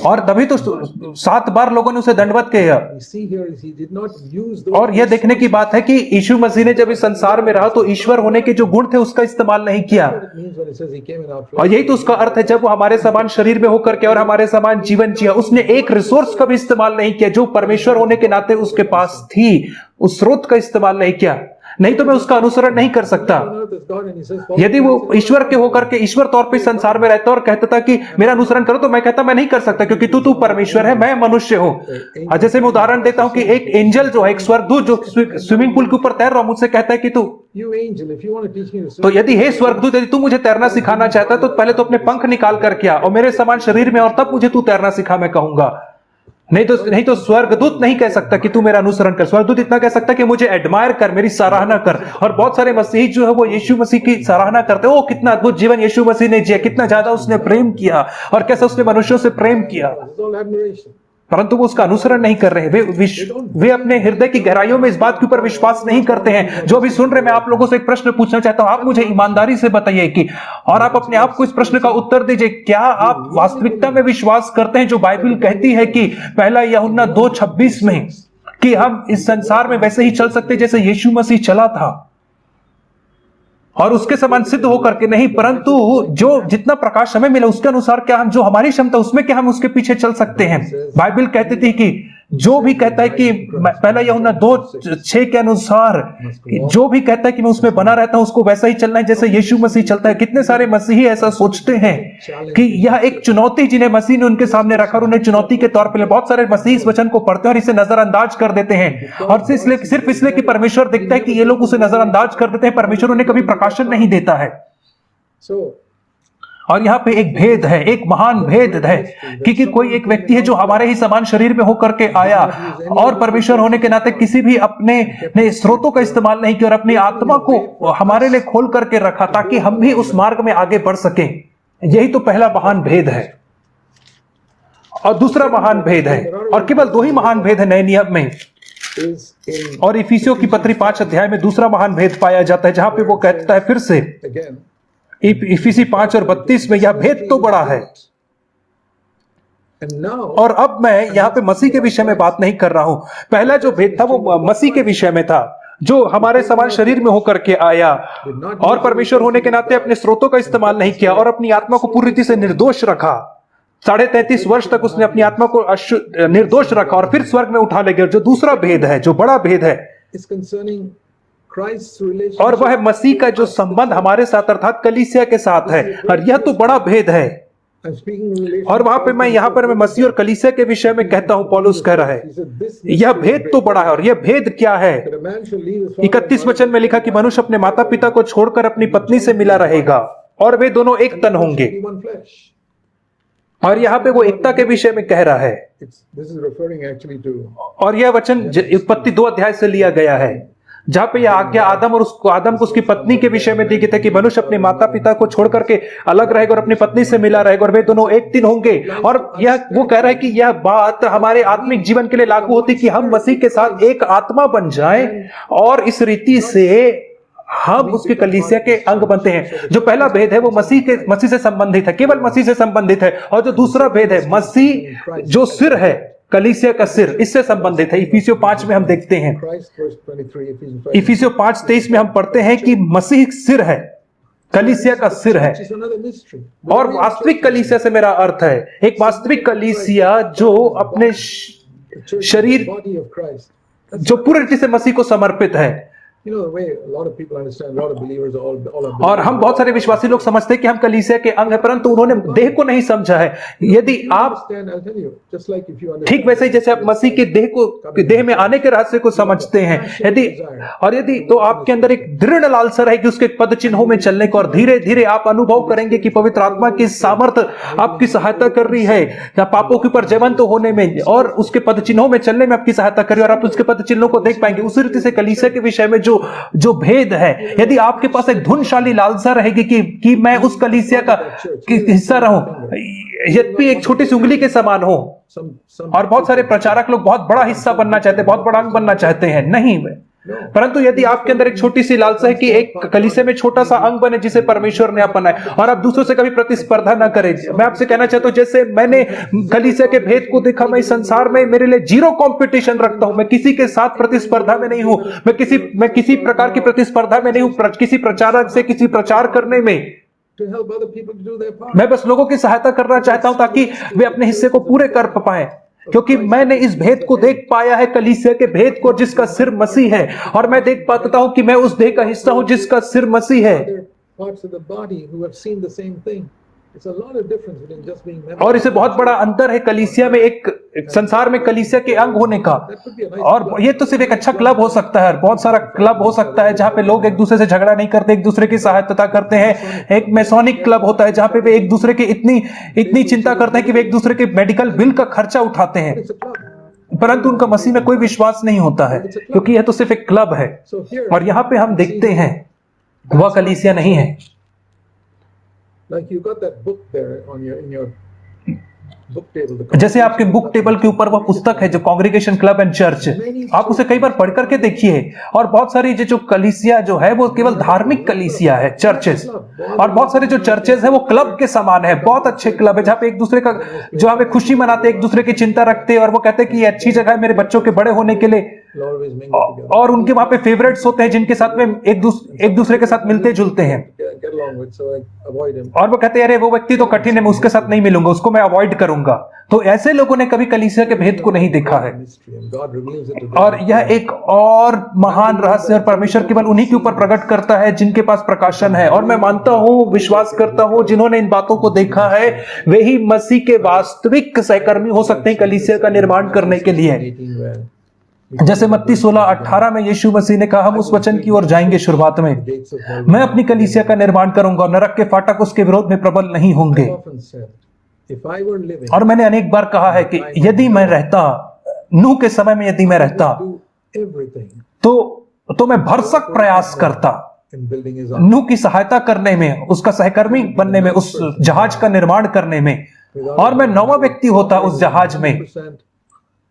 और तभी तो 7 बार लोगों ने उसे दंडवत किया। और यह देखने की बात है कि यीशु मसीह ने जब इस संसार में रहा तो ईश्वर होने के जो गुण थे उसका इस्तेमाल नहीं किया। और यही तो उसका अर्थ है, जब वो हमारे समान शरीर में होकर के और हमारे समान जीवन जिया, उसने एक रिसोर्स का भी इस्तेमाल नहीं किया जो परमेश्वर होने के नाते उसके पास थी, उस स्रोत का इस्तेमाल नहीं किया। नहीं तो मैं उसका अनुसरण नहीं कर सकता। यदि वो ईश्वर के होकर के ईश्वर तौर पे संसार में रहता और कहता था कि मेरा अनुसरण करो, तो मैं कहता मैं नहीं कर सकता क्योंकि तू परमेश्वर है, मैं मनुष्य हूं। जैसे मैं उदाहरण देता हूं कि एक एंजल जो है, एक स्वर्गदूत जो स्विमिंग पूल के ऊपर तैर रहा, मुझसे कहता है कि तू, तो यदि हे स्वर्गदूत, यदि तू मुझे तैरना सिखाना चाहता है तो पहले तो अपने पंख निकाल करके आ और मेरे समान शरीर में, और तब मुझे तू तैरना सिखा, मैं कहूंगा। नहीं तो स्वर्गदूत नहीं कह सकता कि तू मेरा अनुसरण कर। स्वर्गदूत इतना कह सकता कि मुझे एडमायर कर, मेरी सराहना कर। और बहुत सारे मसीही जो है वो यीशु मसीह की सराहना करते हैं, ओ कितना अद्भुत जीवन यीशु मसीह ने जिया, कितना ज्यादा उसने प्रेम किया और कैसे उसने मनुष्यों से प्रेम किया, परंतु वो उसका अनुसरण नहीं कर रहे। वे अपने हृदय की गहराइयों में इस बात के ऊपर विश्वास नहीं करते हैं। जो भी सुन रहे, मैं आप लोगों से एक प्रश्न पूछना चाहता हूं, आप मुझे ईमानदारी से बताइए कि, और आप अपने आप को इस प्रश्न का उत्तर दीजिए, क्या आप वास्तविकता में विश्वास करते हैं जो बाइबल कहती है कि पहला यूहन्ना 2:26 में कि हम इस संसार में वैसे ही चल सकते जैसे यीशु मसीह चला था, और उसके समान सिद्ध होकर के नहीं, परंतु जो जितना प्रकाश हमें मिला उसके अनुसार क्या हम, जो हमारी क्षमता उसमें क्या हम उसके पीछे चल सकते हैं। बाइबल कहती थी कि जो भी कहता है कि पहला यूहन्ना 2:6 के अनुसार, जो भी कहता है कि मैं उसमें बना रहता हूं उसको वैसा ही चलना है जैसे यीशु मसीह चलता है। कितने सारे मसीही ऐसा सोचते हैं कि यह एक चुनौती जिन्हें मसीह ने उनके सामने रखा और उन्हें चुनौती के तौर पर, बहुत सारे मसीही इस वचन को पढ़ते हैं और इसे नजरअंदाज कर देते हैं, और सिर्फ इसलिए कि परमेश्वर दिखता है कि ये लोग उसे नजरअंदाज कर देते हैं, परमेश्वर उन्हें कभी प्रकाशन नहीं देता है। और यहाँ पे एक भेद है, एक महान भेद है, क्योंकि कोई एक व्यक्ति है जो हमारे ही समान शरीर में होकर के आया और परमेश्वर होने के नाते किसी भी अपने स्रोतों का इस्तेमाल नहीं किया और अपनी आत्मा को हमारे लिए खोल करके रखा ताकि हम भी उस मार्ग में आगे बढ़ सकें। यही तो पहला महान भेद है। और दूसरा महान भेद है, और केवल 2 ही महान भेद है नए नियम में, और इफिसियों की पत्री 5 अध्याय में दूसरा महान भेद पाया जाता है, जहां पे वो कहता है फिर से, इफिसी 5 और 32 में, यह भेद तो बड़ा है। और अब मैं यहां पे मसीह के विषय में बात नहीं कर रहा हूं। पहला जो भेद था वो मसीह के विषय में था, जो हमारे समान शरीर में होकर के आया और परमेश्वर होने के नाते अपने स्रोतों का इस्तेमाल नहीं किया और अपनी आत्मा को पूरी रीति से निर्दोष रखा। 33.5 वर्ष तक उसने अपनी आत्मा को निर्दोष रखा और फिर स्वर्ग में उठा ले गया। जो दूसरा भेद है, जो बड़ा भेद है, और वह है मसीह का जो संबंध हमारे साथ अर्थात कलीसिया के साथ है, और यह तो बड़ा भेद है। और वहां पे मैं मसीह और कलीसिया के विषय में कहता हूं, पौलुस कह रहा है यह भेद तो बड़ा है। और यह भेद क्या है? 31 वचन में लिखा कि मनुष्य अपने माता पिता को छोड़कर अपनी पत्नी से मिला रहेगा और वे दोनों एक तन होंगे। और यहाँ पे वो एकता के विषय में कह रहा है, और यह वचन उत्पत्ति 2 अध्याय से लिया गया है, जहां पे यह आज्ञा आदम को उसकी पत्नी के विषय में दी गई थी कि मनुष्य अपने माता पिता को छोड़ करके अलग रहेगा और अपनी पत्नी से मिला रहेगा और वे दोनों एक दिन होंगे। और यह वो कह रहा है कि यह बात हमारे आत्मिक जीवन के लिए लागू होती कि हम मसीह के साथ एक आत्मा बन जाएं और इस रीति से हम उसके कलीसिया के अंग बनते हैं। जो पहला भेद है वो मसीह से संबंधित है, केवल मसीह से संबंधित है। और जो दूसरा भेद है, मसीह जो सिर है, कलीसिया का सिर, इससे संबंधित है। इफिसियों 5 में हम देखते हैं, इफिसियों 5:23 में हम पढ़ते हैं कि मसीह सिर है, कलीसिया का सिर है। और वास्तविक कलीसिया से मेरा अर्थ है एक वास्तविक कलीसिया जो अपने शरीर जो पूरी रीति से मसीह को समर्पित है। You know, the way a lot of people understand, a lot of believers, all are और हम बहुत सारे विश्वासी लोग समझते हैं कि हम कलीसिया के अंग हैं, परंतु उन्होंने देह को नहीं समझा है। यदि आप I'll tell you, just like if you understand, ठीक वैसे ही जैसे आप मसीह के देह में आने के रहस्य को समझते हैं, यदि तो आपके अंदर एक दृढ़ लालसा रहेगी उसके पद चिन्हों में चलने को, और धीरे धीरे आप अनुभव करेंगे कि पवित्र आत्मा की सामर्थ्य आपकी सहायता कर रही है या पापों के ऊपर जयवंत होने में और उसके पद चिन्हों में चलने में आपकी सहायता कर रही है, और आप उसके पद चिन्हों को देख पाएंगे। उसी रीति से कलीसिया के विषय में जो भेद है, यदि आपके पास एक धुनशाली लालसा रहेगी कि मैं उस कलीसिया का हिस्सा रहूं, यद्यपि एक छोटी सी उंगली के समान हो। और बहुत सारे प्रचारक लोग बहुत बड़ा हिस्सा बनना चाहते हैं, बहुत बड़ा अंग बनना चाहते हैं, नहीं, परंतु यदि आपके अंदर एक छोटी सी लालसा है कि एक कलीसिया में छोटा सा अंग बने जिसे परमेश्वर ने अपना है, और आप दूसरों से कभी प्रतिस्पर्धा ना करें। मैं आपसे कहना चाहता हूं, जैसे मैंने कलीसिया के भेद को देखा, मैं इस संसार में मेरे लिए जीरो कंपटीशन रखता हूं। मैं किसी के साथ प्रतिस्पर्धा में नहीं हूं, मैं किसी प्रकार की प्रतिस्पर्धा में नहीं हूं, किसी प्रचारक से किसी प्रचार करने में। मैं बस लोगों की सहायता करना चाहता हूं ताकि वे अपने हिस्से को पूरे कर पाए, क्योंकि मैंने इस भेद को देख पाया है, कलीसिया के भेद को, जिसका सिर मसीह है, और मैं देख पाता हूं कि मैं उस देह का हिस्सा हूं जिसका सिर मसीह है। और इसे बहुत बड़ा अंतर है कलीसिया में, एक संसार में कलीसिया के अंग होने का। और ये तो सिर्फ एक अच्छा क्लब हो सकता है, बहुत सारा क्लब हो सकता है जहां पे लोग एक दूसरे से झगड़ा नहीं करते, एक दूसरे की सहायता करते हैं। एक मैसोनिक क्लब होता है जहां पे वे एक दूसरे की इतनी चिंता करते हैं कि वे एक दूसरे के मेडिकल बिल का खर्चा उठाते हैं, परंतु उनका मसीह में कोई विश्वास नहीं होता है, क्योंकि यह तो सिर्फ एक क्लब है। और यहां पे हम देखते हैं वह कलीसिया नहीं है। Like you got that book there in your book table. जैसे आपके बुक टेबल के ऊपर वह पुस्तक है जो कांग्रीगेशन क्लब एंड चर्च, आप उसे कई बार पढ़ करके देखिए। और बहुत सारी जो कलीसिया जो है वो केवल धार्मिक कलीसिया है, चर्चेस, और बहुत सारे जो चर्चेस है वो क्लब के समान है, बहुत अच्छे क्लब है जहां पे एक दूसरे का जो हमें खुशी मनाते, एक दूसरे की चिंता रखते, और वो कहते हैं कि ये अच्छी जगह है मेरे बच्चों के बड़े होने के लिए। और उनके वहां पे फेवरेट्स होते हैं जिनके साथ में एक दूसरे के साथ मिलते जुलते हैं, और वो कहते हैं अरे वो व्यक्ति तो कठिन है, मैं उसके साथ नहीं मिलूंगा, उसको मैं अवॉइड करूंगा। तो ऐसे लोगों ने कभी कलीसिया के भेद को नहीं देखा है, और यह एक और महान रहस्य, और परमेश्वर केवल उन्हीं के ऊपर प्रकट करता है जिनके पास प्रकाशन है। और मैं मानता हूं, विश्वास करता हूं, जिन्होंने इन बातों को देखा है वे ही मसीह के वास्तविक सहकर्मी हो सकते हैं कलीसिया का निर्माण करने के लिए। जैसे मत्ती 16:18 में यीशु मसीह ने कहा, हम उस वचन की ओर जाएंगे शुरुआत में, मैं अपनी कलीसिया का निर्माण करूंगा और नरक के फाटक उसके विरोध में प्रबल नहीं होंगे। और मैंने अनेक बार कहा है कि यदि मैं रहता नूह के समय में, यदि मैं रहता तो मैं भरसक प्रयास करता नूह की सहायता करने में, उसका सहकर्मी बनने में, उस जहाज का निर्माण करने में, और मैं 9वां व्यक्ति होता उस जहाज में,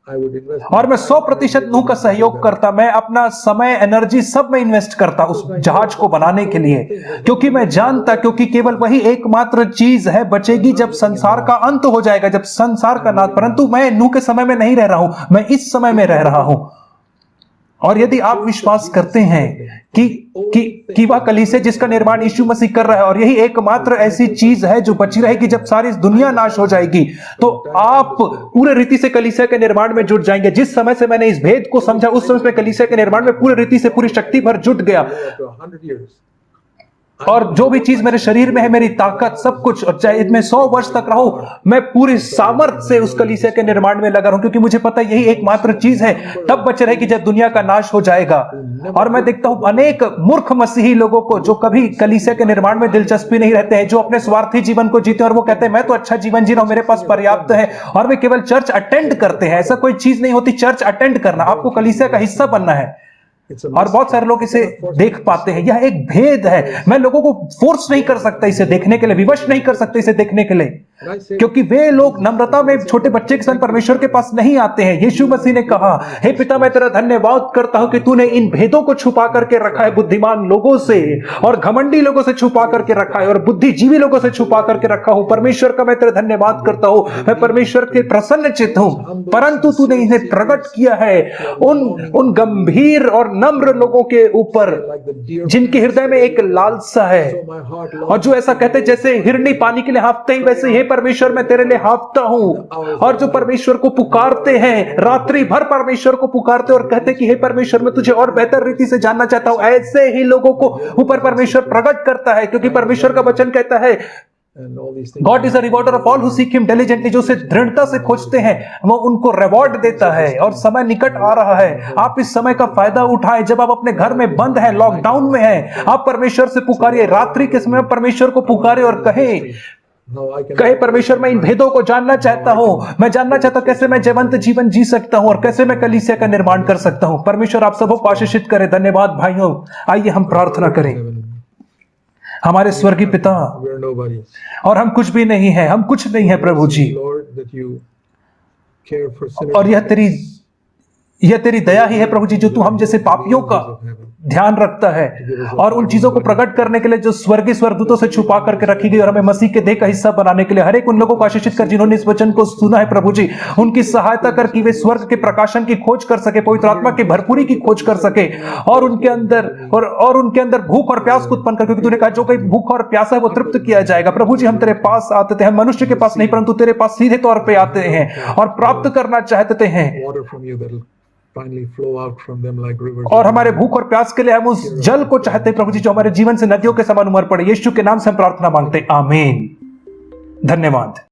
और मैं 100% नूह का सहयोग करता। मैं अपना समय, एनर्जी सब में इन्वेस्ट करता उस जहाज को बनाने के लिए, क्योंकि मैं जानता, क्योंकि केवल वही एकमात्र चीज है बचेगी जब संसार का अंत हो जाएगा, जब संसार का नाश। परंतु मैं नूह के समय में नहीं रह रहा हूं, मैं इस समय में रह रहा हूं। और यदि आप विश्वास करते हैं कि वह कलीसिया जिसका निर्माण यीशु मसीह कर रहा है, और यही एकमात्र ऐसी चीज है जो बची रहेगी जब सारी दुनिया नाश हो जाएगी, तो आप पूरे रीति से कलीसिया के निर्माण में जुट जाएंगे। जिस समय से मैंने इस भेद को समझा, उस समय में कलीसिया के निर्माण में पूरी रीति से, पूरी शक्ति भर जुट गया। और जो भी चीज मेरे शरीर में है, मेरी ताकत, सब कुछ, और चाहे मैं 100 वर्ष तक रहूं, मैं पूरी सामर्थ्य से उस कलीसिया के निर्माण में लगा रहूं, क्योंकि मुझे पता है यही एकमात्र चीज है तब बचे रहेगी जब दुनिया का नाश हो जाएगा। और मैं देखता हूं अनेक मूर्ख मसीही लोगों को जो कभी कलीसिया के निर्माण में दिलचस्पी नहीं रहते हैं, जो अपने स्वार्थी जीवन को जीते हैं, और वो कहते हैं मैं तो अच्छा जीवन जी रहा हूं, मेरे पास पर्याप्त है, और वे केवल चर्च अटेंड करते हैं। ऐसा कोई चीज नहीं होती चर्च अटेंड करना, आपको कलीसिया का हिस्सा बनना है। और बहुत सारे लोग इसे देख पाते हैं, यह एक भेद है। मैं लोगों को फोर्स नहीं कर सकता इसे देखने के लिए, विवश नहीं कर सकते इसे देखने के लिए, क्योंकि वे लोग नम्रता में छोटे बच्चे के साथ परमेश्वर के पास नहीं आते हैं। यीशु मसीह ने कहा, हे पिता मैं तेरा धन्यवाद करता हूं कि तूने इन भेदों को छुपा करके रखा है बुद्धिमान लोगों से, और घमंडी लोगों से छुपा करके रखा है, और बुद्धिजीवी लोगों से छुपा करके रखा हूं। परमेश्वर का मैं तेरा धन्यवाद करता हूं, मैं परमेश्वर के प्रसन्न चित्त हूं, परंतु तूने इन्हें प्रकट किया है उन गंभीर और नम्र लोगों के ऊपर जिनके हृदय में एक लालसा है, और जो ऐसा कहते जैसे हिरनी पानी के लिए हाँफते हैं, वैसे हे परमेश्वर मैं तेरे लिए हाँफता हूं। और जो परमेश्वर को पुकारते हैं, रात्रि भर परमेश्वर को पुकारते और कहते कि हे परमेश्वर मैं तुझे और बेहतर रीति से जानना चाहता हूं, ऐसे ही लोगों को ऊपर परमेश्वर प्रकट करता है। क्योंकि परमेश्वर का वचन कहता है God is a rewarder of all who seek him diligently, जो उसे दृढ़ता से खोजते हैं वो उनको रिवॉर्ड देता है। और समय निकट आ रहा है, आप इस समय का फायदा उठाएं। जब आप अपने घर में बंद हैं, लॉकडाउन में हैं, आप परमेश्वर से पुकारिए। रात्रि के समय परमेश्वर को पुकारे और कहे परमेश्वर मैं इन भेदों को जानना चाहता हूं, मैं जानना चाहता हूं कैसे मैं जीवंत जीवन जी सकता हूं और कैसे मैं कलीसिया का निर्माण कर सकता हूं। परमेश्वर आप सबको आशीषित करे। धन्यवाद भाइयों। आइए हम प्रार्थना करें। हमारे स्वर्गीय पिता, और हम कुछ भी नहीं है, हम कुछ नहीं है प्रभु जी, और यह तेरी दया ही है प्रभु जी, जो तू हम जैसे पापियों का ध्यान रखता है और उन चीजों को प्रकट करने के लिए जो स्वर्गीय स्वर्गदूतों से छुपा करके रखी गई, और हमें मसीह के देह का हिस्सा बनाने के लिए हर एक उन लोगों को आशीषित कर जिन्होंने इस वचन को सुना है प्रभु जी। उनकी सहायता कर कि वे स्वर्ग के प्रकाशन की खोज कर सके, पवित्र आत्मा की भरपूरी की खोज कर सके, और उनके अंदर भूख और प्यास को उत्पन्न कर, क्योंकि तूने कहा जो कोई भूख और प्यासा है वो तृप्त किया जाएगा। प्रभु जी हम तेरे पास आते थे, हम मनुष्य के पास नहीं परंतु तेरे पास सीधे तौर पर आते हैं और प्राप्त करना चाहते हैं। और हमारे भूख और प्यास के लिए हम उस जल को चाहते हैं प्रभु जी, जो हमारे जीवन से नदियों के समान उमड़ पड़े। यीशु के नाम से हम प्रार्थना मांगते हैं, आमीन। धन्यवाद।